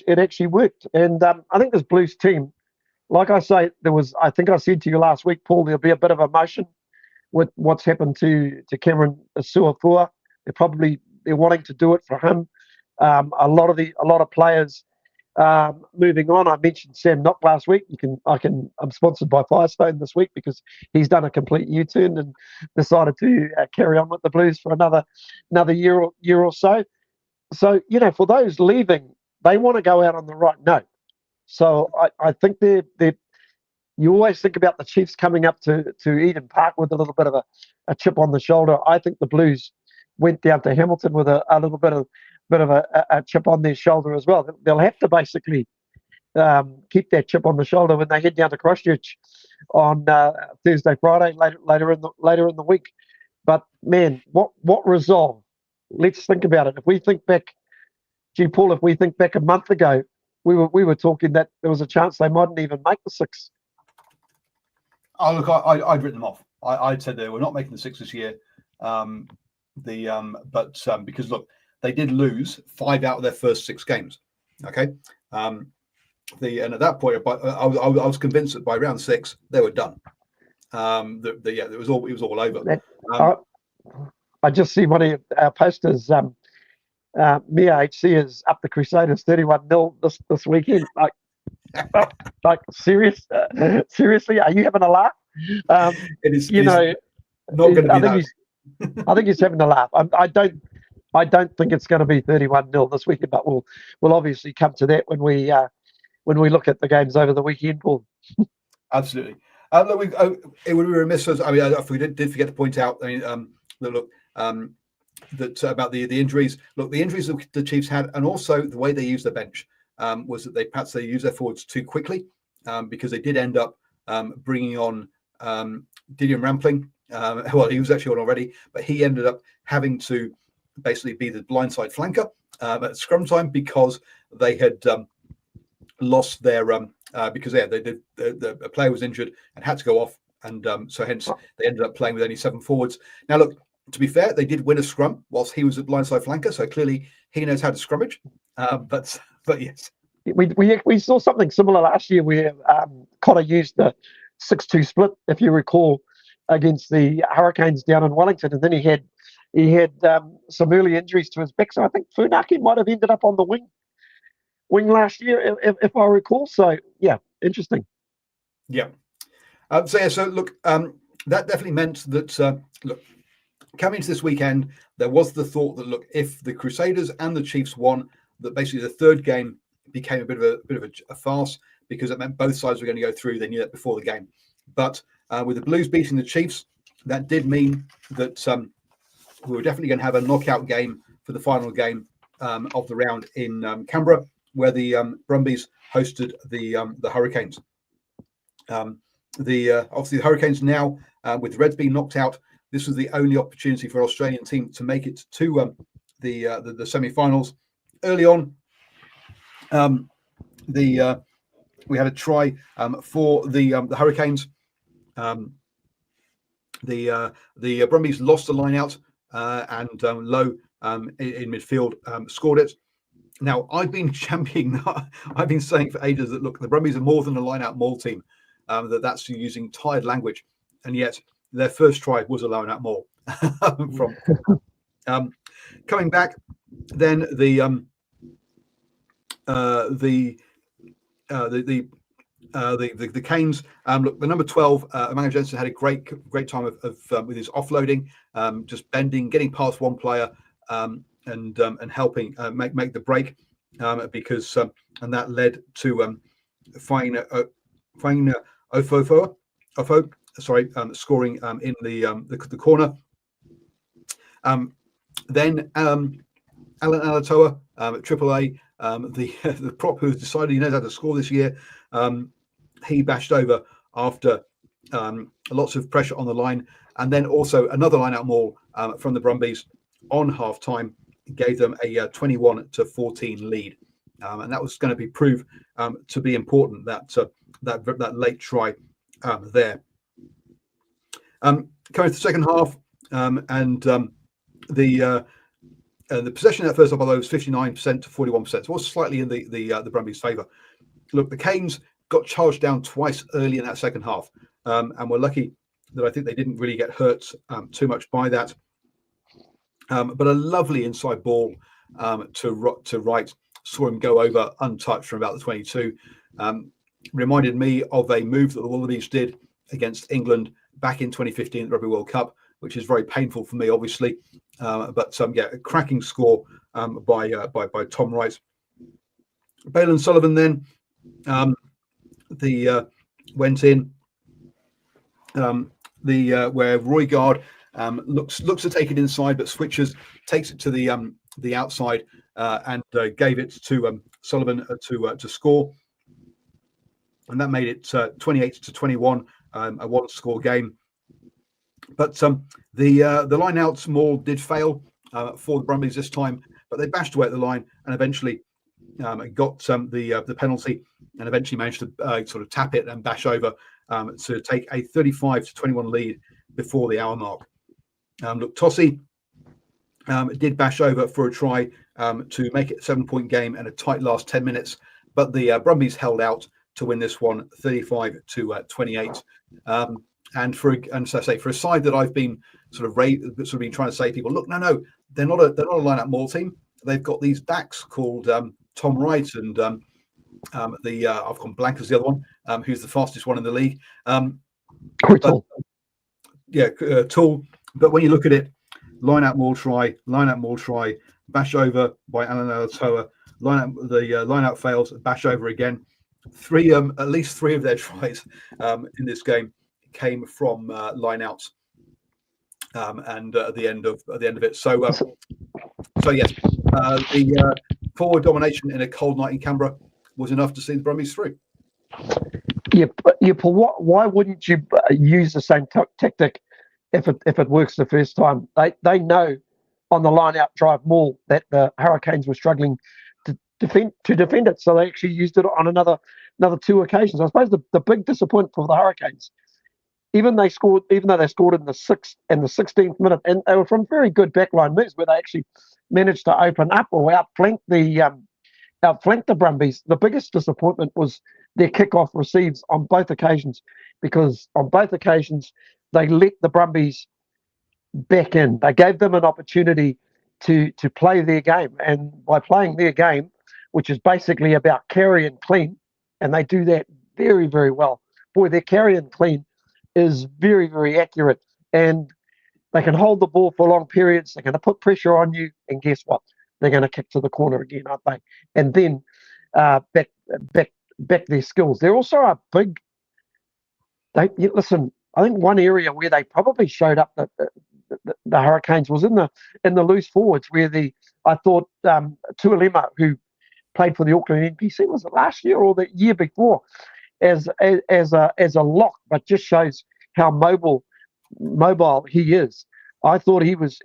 actually worked, and I think this Blues team, like I say, I think I said to you last week, Paul, there'll be a bit of emotion with what's happened to Cameron Suafua. They're wanting to do it for him. A lot of players moving on. I mentioned Sam Knock last week. I'm sponsored by Firestone this week because he's done a complete U-turn and decided to carry on with the Blues for another year or so. So for those leaving, they want to go out on the right note. So I think you always think about the Chiefs coming up to Eden Park with a little bit of a chip on the shoulder. I think the Blues went down to Hamilton with a little bit of a chip on their shoulder as well. They'll have to basically keep that chip on the shoulder when they head down to Christchurch on Thursday, Friday, later in the week. But man, what resolve? Let's think about it. If we think back, Paul, a month ago, we were talking that there was a chance they mightn't even make the six. Oh look, I'd written them off. I'd said they were not making the six this year. Because look, they did lose 5 out of their first 6 games. Okay, and at that point, I was convinced that by round 6 they were done. It was all over. I just see one of our posters. Mia HC is up the Crusaders 31-0 this weekend. Like seriously, are you having a laugh? It is. Not going to be. I think he's having a laugh. I don't think it's going to be 31-0 this weekend, but we'll obviously come to that when we look at the games over the weekend, Paul. Absolutely. Look, it would be remiss. We did forget to point out. That about the injuries. Look, the injuries that the Chiefs had, and also the way they used their bench was that they used their forwards too quickly because they did end up bringing on Didion Rampling. Well, he was actually on already, but he ended up having to basically be the blindside flanker at scrum time because they had lost their because the player was injured and had to go off, and so hence they ended up playing with only 7 forwards. Now, look, to be fair, they did win a scrum whilst he was a blindside flanker, so clearly he knows how to scrummage. But yes, we saw something similar last year where Cotter used the 6-2 split, if you recall, against the Hurricanes down in Wellington, and then he had some early injuries to his back. So I think Funaki might have ended up on the wing last year, if I recall. So yeah, interesting. Yeah. So look, that definitely meant that look, coming into this weekend, there was the thought that look, if the Crusaders and the Chiefs won, that basically the third game became a bit of a farce because it meant both sides were going to go through. They knew that before the game, but with the Blues beating the Chiefs, that did mean that we were definitely going to have a knockout game for the final game of the round in Canberra, where the Brumbies hosted the Hurricanes. Obviously the Hurricanes now, with the Reds being knocked out, this was the only opportunity for an Australian team to make it to the semi-finals. Early on, we had a try for the Hurricanes. The Brumbies lost the line out and Lowe in midfield scored it. Now, I've been championing, I've been saying for ages that, look, the Brumbies are more than a line-out maul team, that's using tired language, and yet their first try was a line-out maul. From coming back, then the Canes. Look, the number 12, Emmanuel Jensen, had a great time of with his offloading, just bending, getting past one player, and helping make the break, because and that led to Faina Ofo, scoring in the corner. Then Alan Alatoa at AAA, the prop who's decided he knows how to score this year, he bashed over after lots of pressure on the line, and then also another line-out maul from the Brumbies on half-time gave them a 21-14 lead, and that was going to be proved to be important, that late try there. Coming to the second half, and the possession in that first half, although it was 59% to 41%, so it was slightly in the Brumbies' favour. Look, the Canes got charged down twice early in that second half, and were lucky that I think they didn't really get hurt too much by that. But a lovely inside ball to right, saw him go over untouched from about the 22. Reminded me of a move that the Wallabies did against England back in 2015 at the Rugby World Cup, which is very painful for me, obviously. But a cracking score by Tom Wright. Balin Sullivan then went in, where Roygaard looks to take it inside, but switches, takes it to the outside, and gave it to Sullivan to score, and that made it 28-21, a one-score game. But the line-out maul did fail for the Brumbies this time, but they bashed away at the line and eventually got the penalty, and eventually managed to sort of tap it and bash over to take a 35-21 lead before the hour mark. Look, Tossie did bash over for a try to make it a 7-point game and a tight last 10 minutes, but the Brumbies held out to win this one 35-28. And for a side that I've been sort of been trying to say to people, look, no, they're not a line-up maul team. They've got these backs called Tom Wright and I've gone blank as the other one, who's the fastest one in the league. Tool. But when you look at it, line-out maul try, bash over by Alan Alatoa, line-out fails, bash over again. At least three of their tries in this game came from line-outs, and at the end of it. So yes, the forward domination in a cold night in Canberra was enough to see the Brumbies through. Yeah, Paul. Why wouldn't you use the same tactic if it works the first time? They know on the line-out drive maul that the Hurricanes were struggling to defend it, so they actually used it on another two occasions. I suppose the big disappointment for the Hurricanes, even though they scored in the 6th and the 16th minute, and they were from very good backline moves where they actually managed to open up or outflank the Brumbies. The biggest disappointment was their kickoff receives on both occasions, because on both occasions they let the Brumbies back in. They gave them an opportunity to play their game, and by playing their game, which is basically about carry and clean, and they do that very, very well. Boy, their carry and clean is very, very accurate, and they can hold the ball for long periods. They're going to put pressure on you, and guess what? They're going to kick to the corner again, aren't they? And then back their skills. They're also a big. Listen, I think one area where they probably showed up the Hurricanes was in the loose forwards, where I thought Tualima, who played for the Auckland NPC, was it last year or the year before, as a lock, but just shows how mobile he is. I thought he was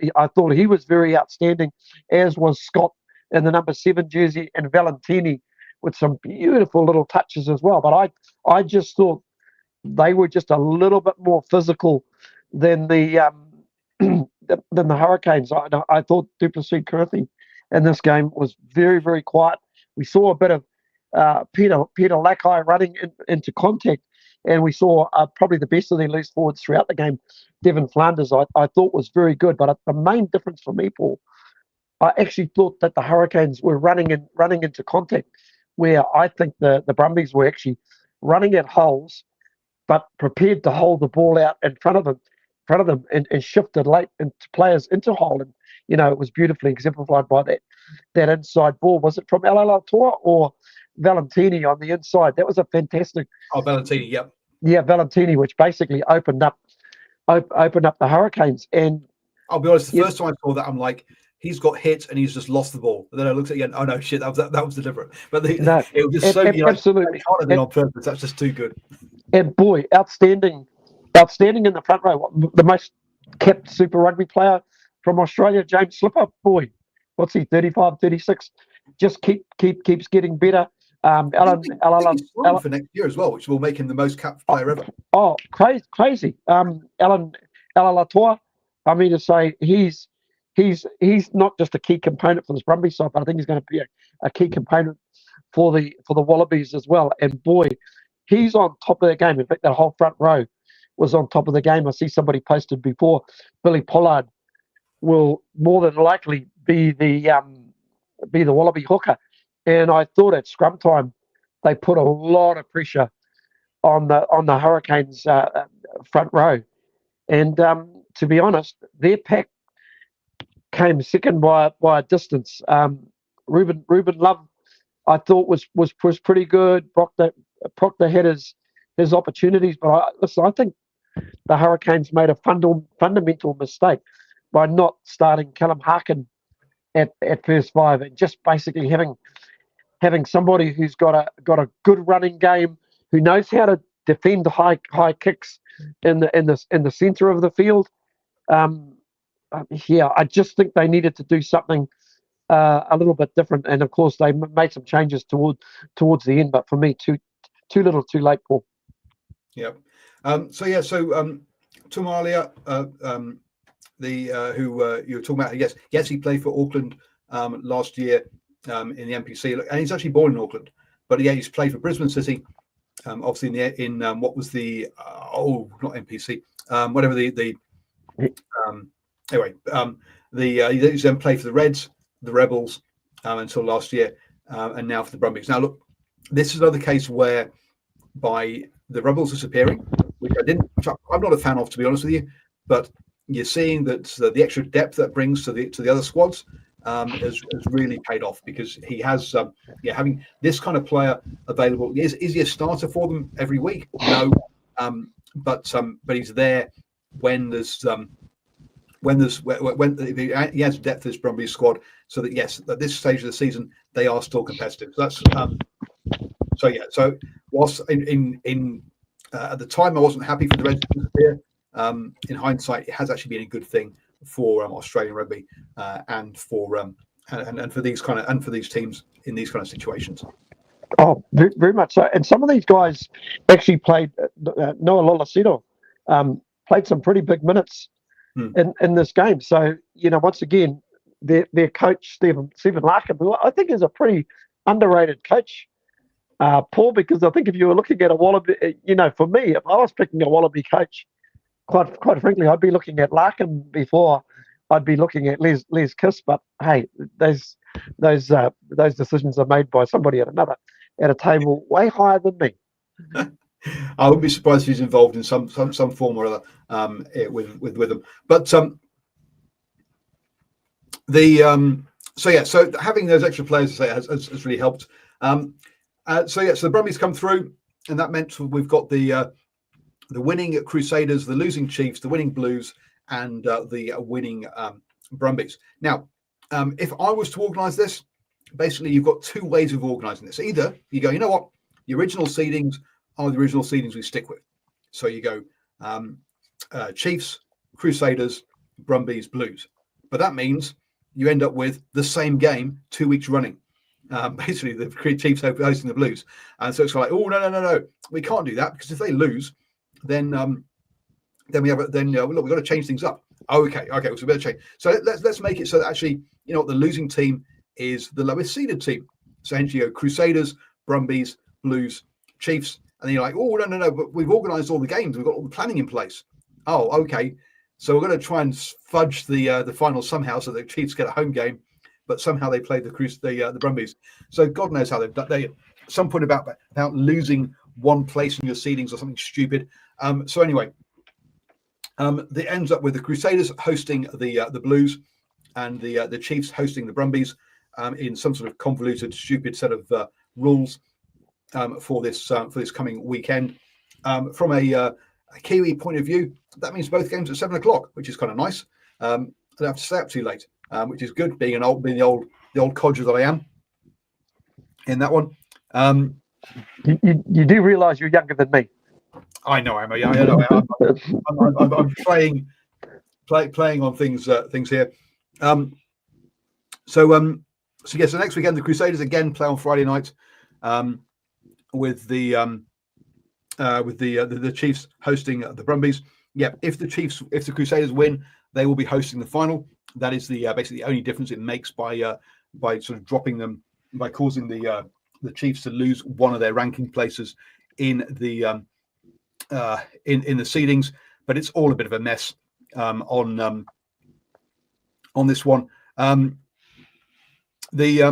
very outstanding, as was Scott in the number 7 jersey, and Valentini with some beautiful little touches as well. But I just thought they were just a little bit more physical than the than the Hurricanes. I thought Duplessis Kirthy in this game was very, very quiet. We saw a bit of Peter Lackey running into contact, and we saw probably the best of their loose forwards throughout the game. Devin Flanders, I thought was very good, but the main difference for me, Paul, I actually thought that the Hurricanes were running into contact, where I think the Brumbies were actually running at holes, but prepared to hold the ball out in front of them and shifted late into players into hole. And it was beautifully exemplified by that inside ball. Was it from Alalatua or Valentini on the inside? That was a fantastic. Oh, Valentini, yep. Yeah, Valentini, which basically opened up the Hurricanes. And I'll be honest, the first time I saw that, I'm like, he's got hit and he's just lost the ball. And then I looked at it again. Oh no, shit, that was deliberate. But it was just so absolutely. It can't have been on purpose. That's just too good. And boy, outstanding in the front row. The most kept Super Rugby player from Australia, James Slipper. Boy, what's he? 35, 36. Just keeps getting better. Alan for next year as well, which will make him the most capped player ever. Oh, crazy. Alan Latour. I mean to say he's not just a key component for this Brumby side, but I think he's going to be a key component for the Wallabies as well. And boy, he's on top of the game. In fact, that whole front row was on top of the game. I see somebody posted before, Billy Pollard will more than likely be the Wallaby hooker. And I thought at scrum time they put a lot of pressure on the Hurricanes front row. And to be honest, their pack came second by a distance. Ruben Love, I thought was pretty good. Proctor had his opportunities, but I think the Hurricanes made a fundamental mistake by not starting Callum Harkin at first five and just basically having somebody who's got a good running game, who knows how to defend high kicks in the centre of the field. I just think they needed to do something a little bit different, and of course they made some changes towards the end. But for me, too little, too late, Paul. Yep. Tumalia, who you were talking about, yes, he played for Auckland last year in the NPC, and he's actually born in Auckland, but he's played for Brisbane City. Obviously in what was the not NPC, whatever the he then played for the Reds, the Rebels until last year, and now for the Brumbies. Now look, this is another case where by the Rebels disappearing, which I'm not a fan of, to be honest with you, but you're seeing that the extra depth that brings to the other squads has really paid off, because he has having this kind of player available. Is he a starter for them every week? No, but he's there when he has depth to this Brumbies squad, so that yes, at this stage of the season they are still competitive. So that's So whilst in at the time I wasn't happy for the Reds to disappear, in hindsight it has actually been a good thing for Australian rugby and for these teams in these kind of situations. Oh, very, very much so. And some of these guys actually played. Noah Lolosito played some pretty big minutes in this game. So once again, their coach Stephen Larkin, who I think is a pretty underrated coach, Paul, because I think if you were looking at a Wallaby, for me, if I was picking a Wallaby coach, quite frankly, I'd be looking at Larkin before I'd be looking at Les Kiss. But hey, those decisions are made by somebody at a table way higher than me. I wouldn't be surprised if he's involved in some form or other with them. But so having those extra players, I say, has really helped. So the Brumbies come through, and that meant we've got the winning Crusaders, the losing Chiefs, the winning Blues, and the winning Brumbies. Now, if I was to organise this, basically you've got two ways of organising this. Either you go, you know what, the original seedings are the original seedings we stick with. So you go Chiefs, Crusaders, Brumbies, Blues. But that means you end up with the same game 2 weeks running. Basically, the Chiefs hosting the Blues, and so it's like, oh no, we can't do that, because if they lose, then we have look, we've got to change things up. Okay, so a bit of change. So let's make it so that actually, you know, the losing team is the lowest seeded team. So hence you go Crusaders, Brumbies, Blues, Chiefs, and then you're like, oh no, but we've organised all the games, we've got all the planning in place. Oh, okay. So we're going to try and fudge the final somehow, so the Chiefs get a home game, but somehow they play the Brumbies. So God knows how they've done. They some point about losing one place in your seedings or something stupid. So anyway. That ends up with the Crusaders hosting the Blues and the Chiefs hosting the Brumbies in some sort of convoluted, stupid set of rules for this coming weekend. From a Kiwi point of view, that means both games at 7 o'clock, which is kind of nice. I don't have to stay up too late, which is good. Being the old codger that I am in that one. You do realise you're younger than me. I know I'm playing on things here. So next weekend the Crusaders again play on Friday night with the Chiefs hosting the Brumbies. Yeah, if the Crusaders win, they will be hosting the final. That is the basically the only difference it makes by sort of dropping them, by causing the Chiefs to lose one of their ranking places in the seedings, but it's all a bit of a mess on this one. Which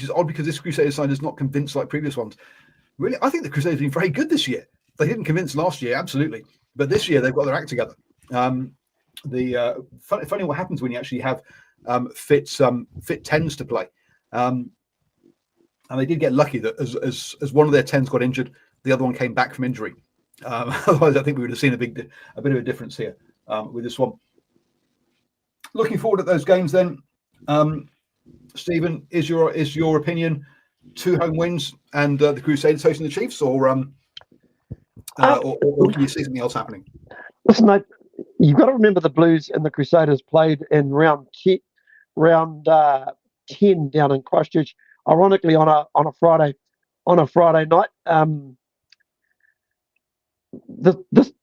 is odd because this Crusaders side is not convinced like previous ones. Really, I think the Crusaders have been very good this year. They didn't convince last year, absolutely, but this year they've got their act together. Funny what happens when you actually have fit tens to play, and they did get lucky that as one of their tens got injured, the other one came back from injury. Otherwise, I think we would have seen a bit of a difference here with this one. Looking forward to those games then. Stephen, is your opinion 2 home wins and the Crusaders hosting the Chiefs, or can you see something else happening? Listen, mate, you've got to remember the Blues and the Crusaders played in round 10 down in Christchurch, ironically on a Friday night.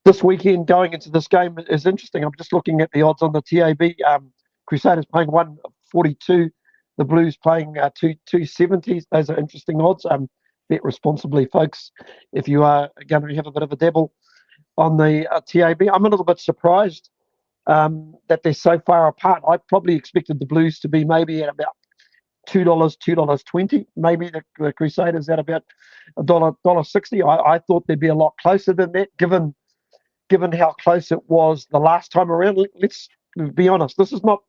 This weekend going into this game is interesting. I'm just looking at the odds on the TAB. Crusaders paying 142, the Blues playing 270. Those are interesting odds. Bet responsibly, folks, if you are going to have a bit of a dabble on the TAB. I'm a little bit surprised that they're so far apart. I probably expected the Blues to be maybe at about $2.20. Maybe the Crusaders at about $1.60. I thought they'd be a lot closer than that, given how close it was the last time around. Let's be honest. This is not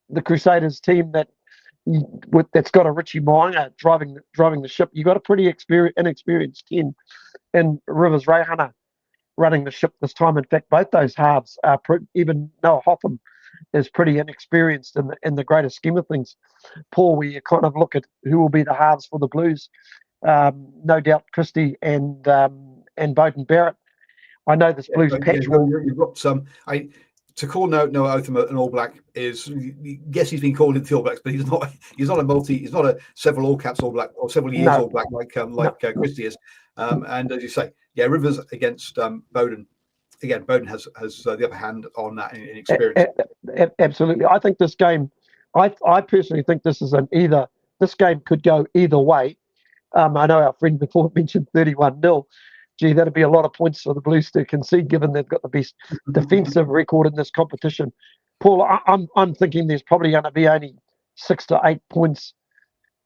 the Crusaders team that's got a Richie Mo'unga driving the ship. You got a pretty inexperienced 10 in Rivers Reihana running the ship this time. In fact, both those halves are even Noah Hotham is pretty inexperienced in the greater scheme of things. Paul, we kind of look at who will be the halves for the Blues. No doubt Christie and Beauden Barrett. I know this Blues patch. You've got some. To call Noah Hotham an All Black is, yes, he's been called into the All Blacks, but he's not a several All Caps All Black or several years All Black like Christie is. And as you say, yeah, Rivers against Beauden. Again, Beauden has the upper hand on that in experience. Absolutely. I think this game, I personally think this is this game could go either way. I know our friend before mentioned 31-0. Gee, that'd be a lot of points for the Blues to concede, given they've got the best defensive record in this competition. Paul, I'm thinking there's probably going to be only 6 to 8 points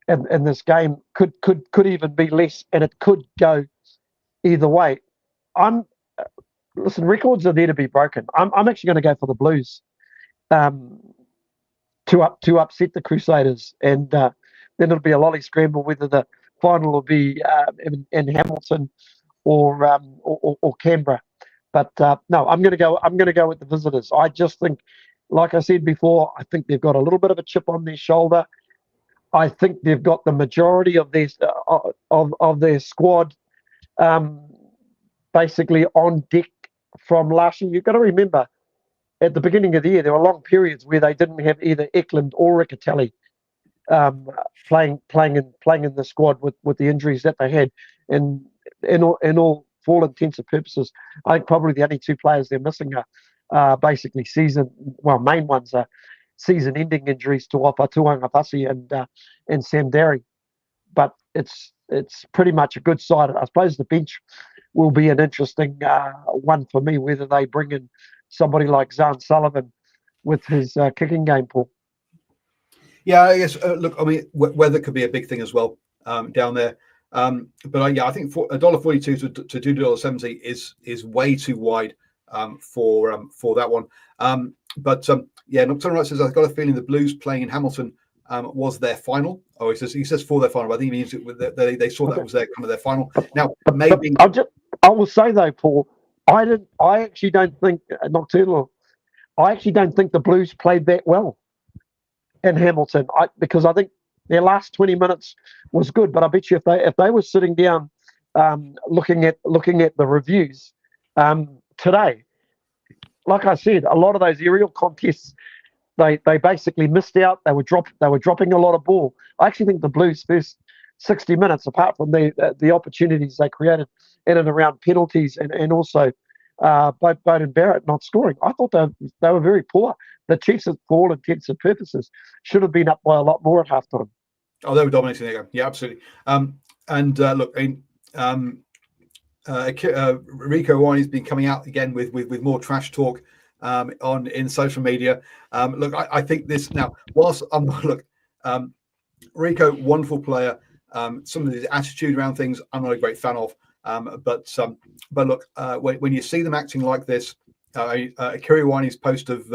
in this game. Could even be less, and it could go either way. Listen, records are there to be broken. I'm actually going to go for the Blues to upset the Crusaders, and then it'll be a lolly scramble whether the final will be in Hamilton or Canberra. But no, I'm going to go with the visitors. I just think, like I said before, I think they've got a little bit of a chip on their shoulder. I think they've got the majority of their squad basically on deck from last year. You've got to remember, at the beginning of the year, there were long periods where they didn't have either Eklund or Riccatelli playing in the squad with the injuries that they had. And in all for all intents and purposes, I think probably the only two players they're missing are basically main ones are season-ending injuries to Wapa Tuangapasi and Sam Derry. But it's pretty much a good side. I suppose the bench will be an interesting one for me, whether they bring in somebody like Zan Sullivan with his kicking game, Paul. Yeah, I guess. Look, I mean, weather could be a big thing as well down there. But I think for $1.42 to $2.70 is way too wide for that one. Nocturnal Right says, I've got a feeling the Blues playing in Hamilton was their final. Oh, he says for their final, but I think he means they saw that was their final. Now, maybe I will say though, Paul, I actually don't think Nocturnal. I actually don't think the Blues played that well in Hamilton. Because I think their last 20 minutes was good, but I bet you if they were sitting down looking at the reviews today, like I said, a lot of those aerial contests they basically missed out. They were dropping a lot of ball. I actually think the Blues first 60 minutes, apart from the opportunities they created in and around penalties and also Bowden Barrett not scoring, I thought they were very poor. The Chiefs, for all intents and purposes, should have been up by a lot more at halftime. Oh, they were dominating the game. Yeah, absolutely. Rico Iwaini's been coming out again with more trash talk in social media. I think this now. Whilst Rico, wonderful player. Some of his attitude around things, I'm not a great fan of. When you see them acting like this, Akira Iwaini's post of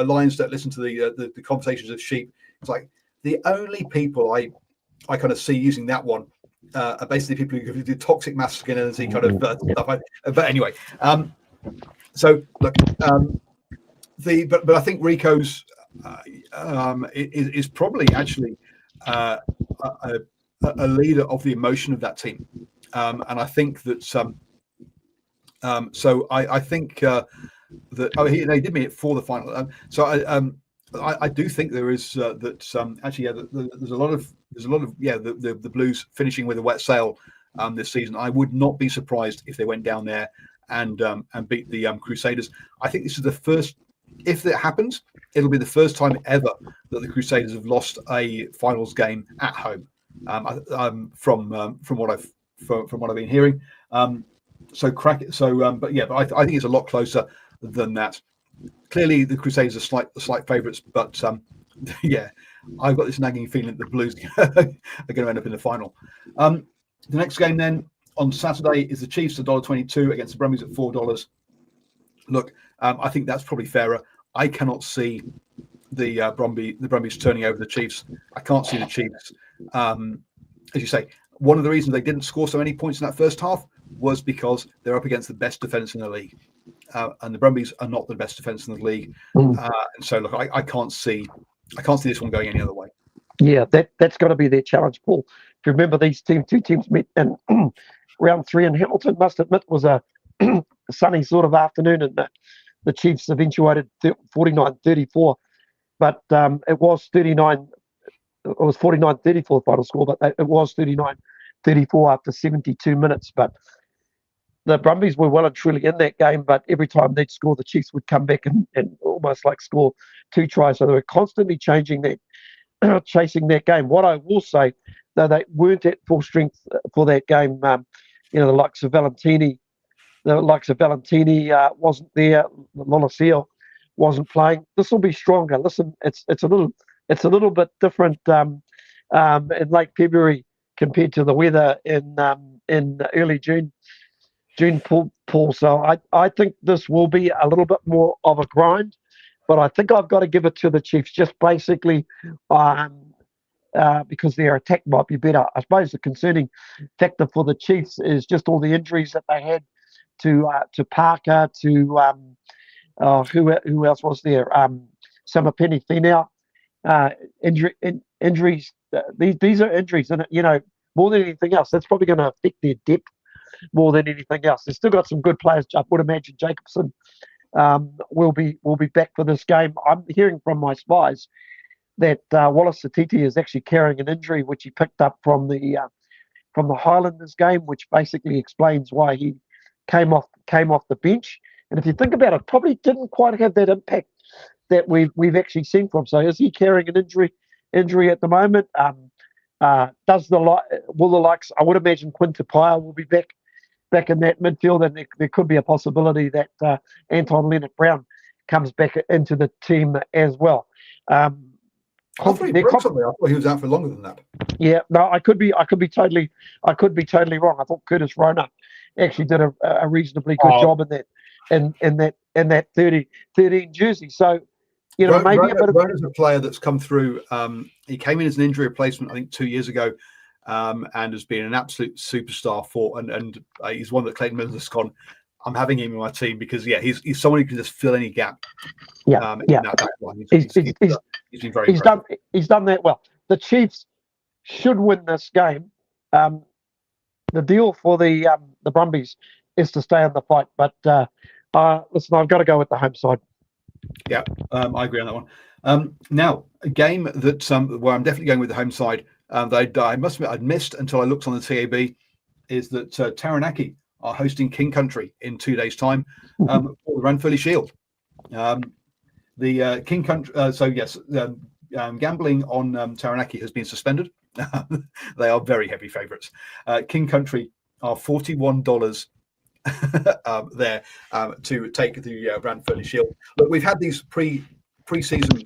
lions don't listen to the conversations of sheep. It's like the only people I kind of see using that one are basically people who do toxic masculinity kind of stuff. But anyway, but I think Rico's is probably actually a leader of the emotion of that team, and I think that I think that they did mean it for the final. I do think there is there's a lot of the Blues finishing with a wet sail this season. I would not be surprised if they went down there and beat the Crusaders. I think this is the first. If that happens, it'll be the first time ever that the Crusaders have lost a finals game at home. From what I've been hearing. But I think it's a lot closer than that. Clearly, the Crusaders are slight favourites, but I've got this nagging feeling that the Blues are going to end up in the final. The next game then on Saturday is the Chiefs at $1.22 against the Brumbies at $4. Look, I think that's probably fairer. I cannot see the Brumbies turning over the Chiefs. I can't see the Chiefs. As you say, one of the reasons they didn't score so many points in that first half was because they're up against the best defence in the league, and the Brumbies are not the best defence in the league. And so, look, I can't see this one going any other way. Yeah, that's got to be their challenge, Paul. If you remember, these two teams met in round 3 in Hamilton. Must admit, was a sunny sort of afternoon, and the Chiefs eventuated 49-34, but it was 39. It was 49-34 final score, but it was 39-34 after 72 minutes. But the Brumbies were well and truly in that game, but every time they'd score, the Chiefs would come back and almost like score 2 tries. So they were constantly chasing that game. What I will say, though, they weren't at full strength for that game. The likes of Valentini wasn't there. Lolosio wasn't playing. This will be stronger. Listen, it's a little bit different in late February compared to the weather in early June, Paul. So I think this will be a little bit more of a grind, but I think I've got to give it to the Chiefs just basically because their attack might be better. I suppose the concerning factor for the Chiefs is just all the injuries that they had to Parker, to who else was there? Samapeni Finau. Injuries. These are injuries, and more than anything else, that's probably going to affect their depth more than anything else. They've still got some good players. I would imagine Jacobson will be back for this game. I'm hearing from my spies that Wallace Satiti is actually carrying an injury which he picked up from the from the Highlanders game, which basically explains why he came off the bench. And if you think about it, probably didn't quite have that impact that we've actually seen from. So is he carrying an injury at the moment? Will the likes? I would imagine Quinn Tupaia will be back in that midfield, and there could be a possibility that Anton Leonard-Brown comes back into the team as well. I thought he broke something. I thought he was out for longer than that. Yeah, no, I could be totally wrong. I thought Curtis Rona actually did a reasonably good job in that 13 jersey. So, maybe Rona's a player that's come through. He came in as an injury replacement, I think, 2 years ago, and has been an absolute superstar and he's one that Clayton Miller's has gone, I'm having him in my team because he's someone who can just fill any gap. In that back line. He's been very impressive. He's done that well. The Chiefs should win this game. The deal for the Brumbies is to stay in the fight, but listen, I've got to go with the home side. Yeah, I agree on that one. Now, a game that where I'm definitely going with the home side, that I must admit I'd missed until I looked on the TAB, is that Taranaki are hosting King Country in 2 days' time for the Ranfurly Shield. The King Country, gambling on Taranaki has been suspended. They are very heavy favourites. King Country are $41 there to take the Ranfurly Shield. Look, we've had these pre-season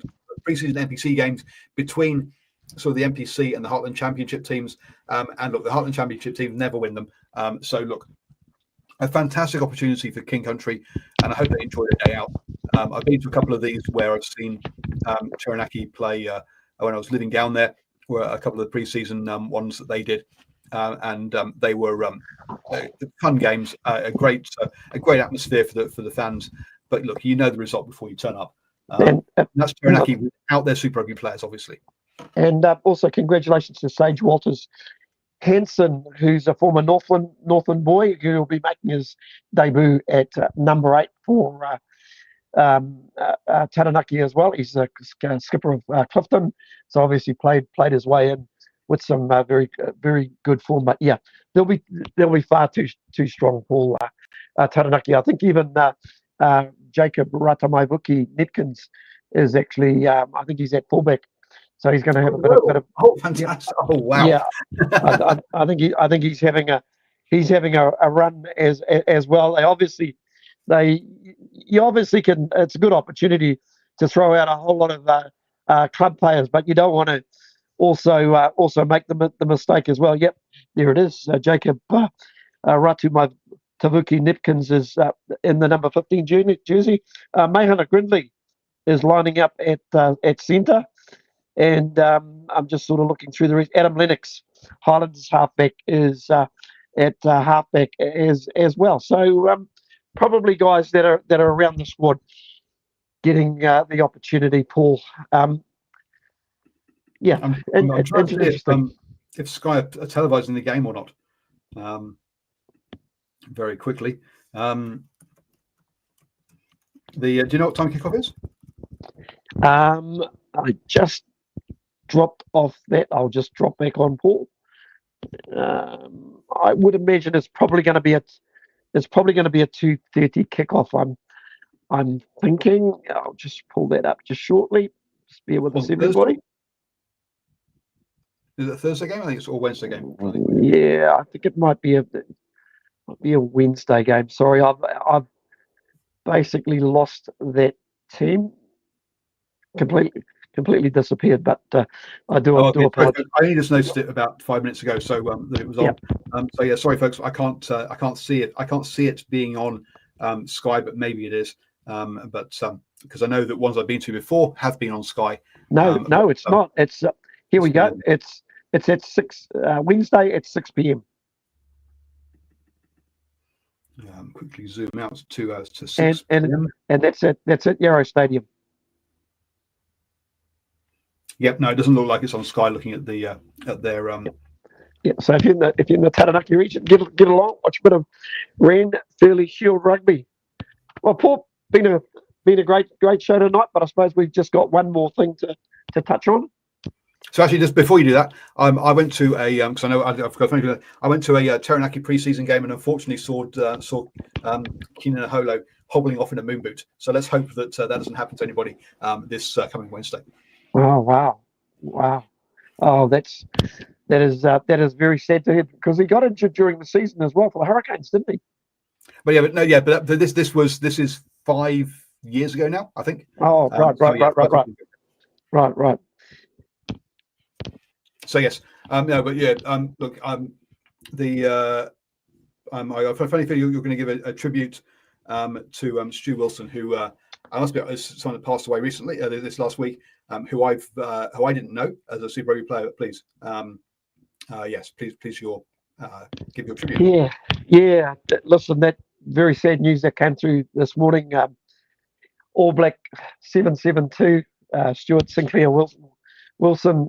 NPC games between sort of the NPC and the Heartland Championship teams, and look, the Heartland Championship teams never win them. So look, a fantastic opportunity for King Country, and I hope they enjoy the day out. I've been to a couple of these where I've seen Taranaki play when I was living down there. Were a couple of the pre-season ones that they did, and they were fun games, a great atmosphere for the fans. But look, the result before you turn up. That's Taranaki without their Super Rugby players, obviously. And also congratulations to Sage Walters Hanson, who's a former Northland boy who will be making his debut at number 8 for Taranaki as well. He's a skipper of Clifton, so obviously played his way in with some very good form. But yeah, they'll be far too strong for Taranaki. I think even Jacob Ratamaivuki Netkins is actually I think he's at fullback, so he's going to have a bit of fantastic! Oh wow! Yeah, I think he's having a run as well. You obviously can. It's a good opportunity to throw out a whole lot of club players, but you don't want to also make the mistake as well. Yep, there it is. Jacob Ratamaivuki Netkins is in the number 15 jersey. Mahana Grindley is lining up at centre. And I'm just sort of looking through the rest. Adam Lennox, Highlanders halfback, is at halfback as well. So probably guys that are around the squad getting the opportunity. Paul, I'm trying to see if Sky are televising the game or not. Very quickly, do you know what time kickoff is? I just dropped off that. I'll just drop back on Paul. I would imagine it's probably going to be a 2:30 kickoff. I'm thinking. I'll just pull that up just shortly. Just bear with us, everybody. Is it a Thursday game? I think it's all Wednesday game. Yeah, I think it might be a Wednesday game. Sorry, I've basically lost that team completely disappeared, but I do apologize. I only just noticed it about 5 minutes ago, so that it was on. So yeah, sorry folks, I can't see it. I can't see it being on Sky, but maybe it is. Because I know that ones I've been to before have been on Sky. No, it's not. It's here we go. It's at 6 Wednesday at 6 p.m. Quickly zoom out to 6 and that's at Yarrow Stadium. Yep, no, it doesn't look like it's on Sky. Looking at the at their Yeah, so if you're in the Taranaki region, get along, watch a bit of Ranfurly Shield rugby. Well, Paul, been a great show tonight, but I suppose we've just got one more thing to touch on. So actually, just before you do that, I went to a because I know I went to a Taranaki preseason game and unfortunately saw Keenan Holo hobbling off in a moon boot. So let's hope that that doesn't happen to anybody this coming Wednesday. Oh wow! Oh, that is very sad to hear because he got injured during the season as well for the Hurricanes, didn't he? But this is 5 years ago now, I think. Oh, right. So yes, no, but yeah, look, the I funny feel you're going to give a tribute to Stu Wilson, who I must be someone that passed away recently this last week, who I didn't know as a Super Rugby player. But please, yes, please, give your tribute. Yeah. Listen, that very sad news that came through this morning. All Black 772, Stuart Sinclair Wilson.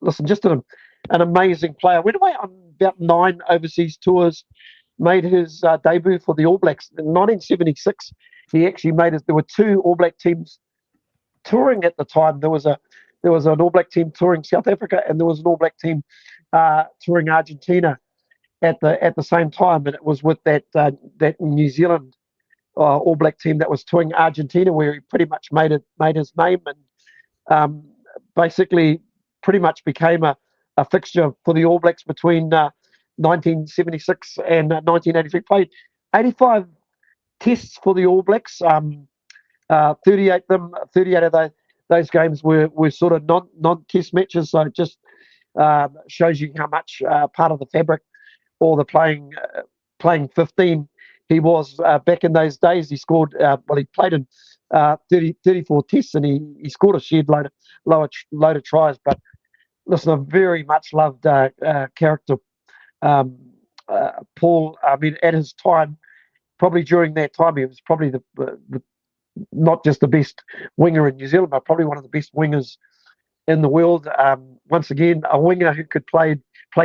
Listen, just an amazing player. Went away on about 9 overseas tours. Made his debut for the All Blacks in 1976. He actually made it. There were 2 All Black teams touring at the time. There was an All Black team touring South Africa, and there was an All Black team touring Argentina at the same time. And it was with that New Zealand All Black team that was touring Argentina, where he pretty much made his name, and basically pretty much became a fixture for the All Blacks between 1976 and 1983. Played 85 tests for the All Blacks. 38 of those games were sort of non-test matches. So it just shows you how much part of the fabric or the playing 15 he was back in those days. He scored, he played in 34 tests, and he scored a shared load of tries. But listen, a very much loved character, Paul. I mean, at his time, probably during that time, he was probably the not just the best winger in New Zealand, but probably one of the best wingers in the world. Once again, a winger who could play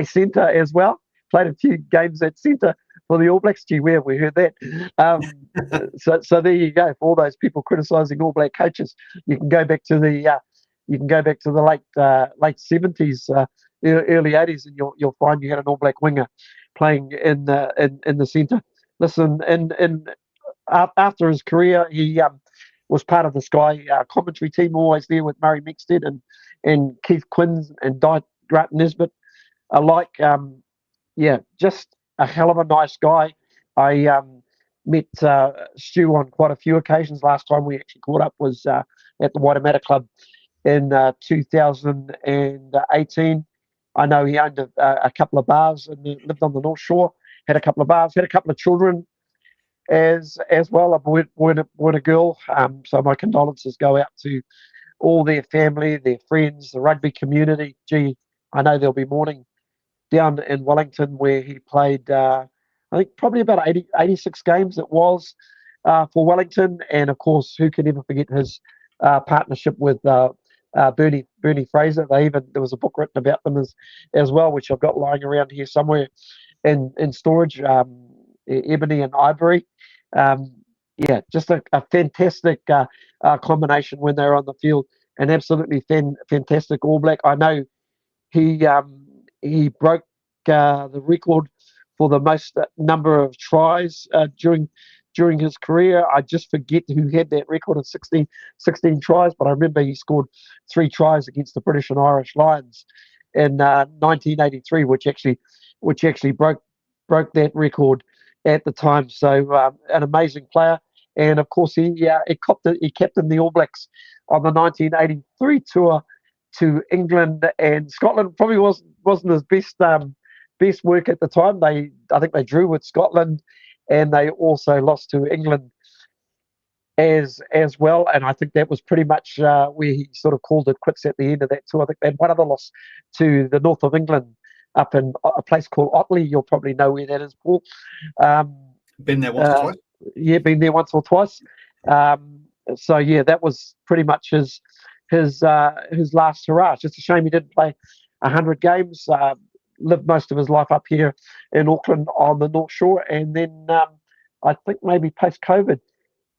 centre as well. Played a few games at centre for the All Blacks. Gee, where have we heard that? So there you go. For all those people criticising All Black coaches, you can go back to the late 70s, early 80s, and you'll find you had an All Black winger playing in the centre. Listen, and after his career, he was part of the Sky commentary team, always there with Murray Mixted and Keith Quinn and Grant Nisbet alike. Just a hell of a nice guy. I met Stu on quite a few occasions. Last time we actually caught up was at the Waitemata Club in 2018. I know he owned a couple of bars and lived on the North Shore, had a couple of bars, had a couple of children as well, a boy and a girl. So my condolences go out to all their family, their friends, the rugby community. Gee, I know they'll be mourning down in Wellington, where he played, I think probably about 86 games it was for Wellington. And of course, who can ever forget his partnership with Bernie Fraser. There was a book written about them as well, which I've got lying around here somewhere in storage, Ebony and Ivory. Just a fantastic combination when they're on the field. An absolutely fantastic All Black. I know he broke the record for the most number of tries during his career. I just forget who had that record of 16 tries, but I remember he scored 3 tries against the British and Irish Lions in 1983, which actually broke that record at the time. So an amazing player, and of course he captained the All Blacks on the 1983 tour to England and Scotland. Probably wasn't his best work at the time. I think they drew with Scotland, and they also lost to England as well. And I think that was pretty much where he sort of called it quits at the end of that tour. I think they had one other loss to the north of England up in a place called Otley. You'll probably know where that is, Paul. Been there once or twice. Yeah, been there once or twice. So yeah, that was pretty much his last hurrah. It's just a shame he didn't play 100 games. Lived most of his life up here in Auckland on the North Shore, and then I think maybe post-COVID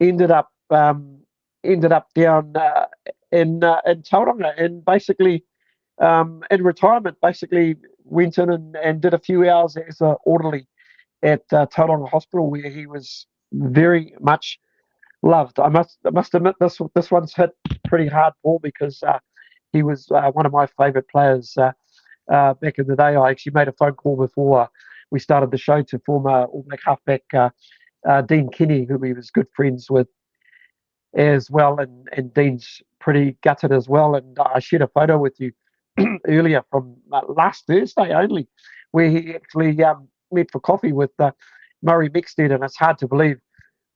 ended up down in Tauranga, and basically in retirement, basically went in and did a few hours as an orderly at Tauranga Hospital, where he was very much loved. I must admit, this one's hit pretty hard, Paul, because he was one of my favourite players back in the day. I actually made a phone call before we started the show to former All Black halfback Dean Kenny, who he was good friends with as well, and Dean's pretty gutted as well. And I shared a photo with you earlier from last Thursday only, where he actually met for coffee with Murray Mixted, and it's hard to believe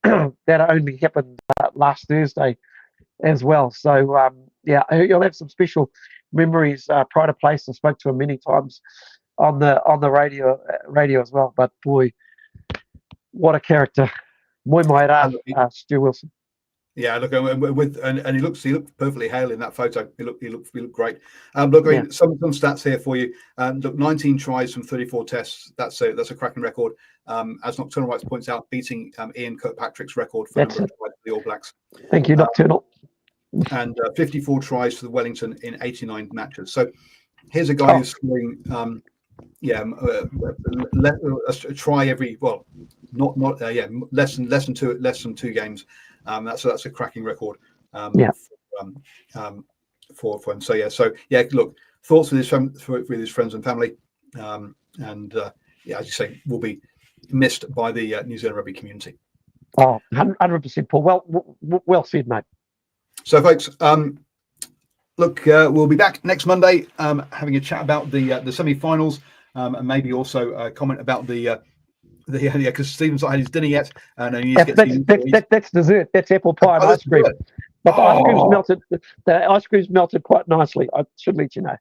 that only happened last Thursday as well. So yeah, you'll have some special memories. Pride of place, I spoke to him many times on the radio as well. But boy, what a character! Moi mai rā, Stu Wilson. Yeah, look, and he looked perfectly hale in that photo. He looked great. Look, I mean, some stats here for you. Look, 19 tries from 34 tests. That's a cracking record. As Nocturnal Rights points out, beating Ian Kirkpatrick's record for number of tries for the All Blacks. Thank you, Nocturnal. And 54 tries for the Wellington in 89 matches. So here's a guy who's scoring, try every less than two games. That's a cracking record for him. So look, thoughts with his friends and family, and as you say, will be missed by the New Zealand rugby community. Oh, 100%, Paul. Well said, mate. So, folks, look, we'll be back next Monday having a chat about the semi-finals, and maybe also comment about because Stephen's not had his dinner yet, and he needs to get that's dessert. That's apple pie and ice cream. But the ice cream's melted. The ice cream's melted quite nicely. I should let you know.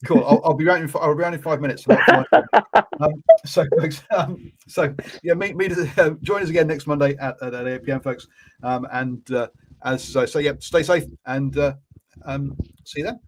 Cool. I'll be around in 5 minutes. So, folks, join us again next Monday at 8 p.m, folks. Stay safe and see you then.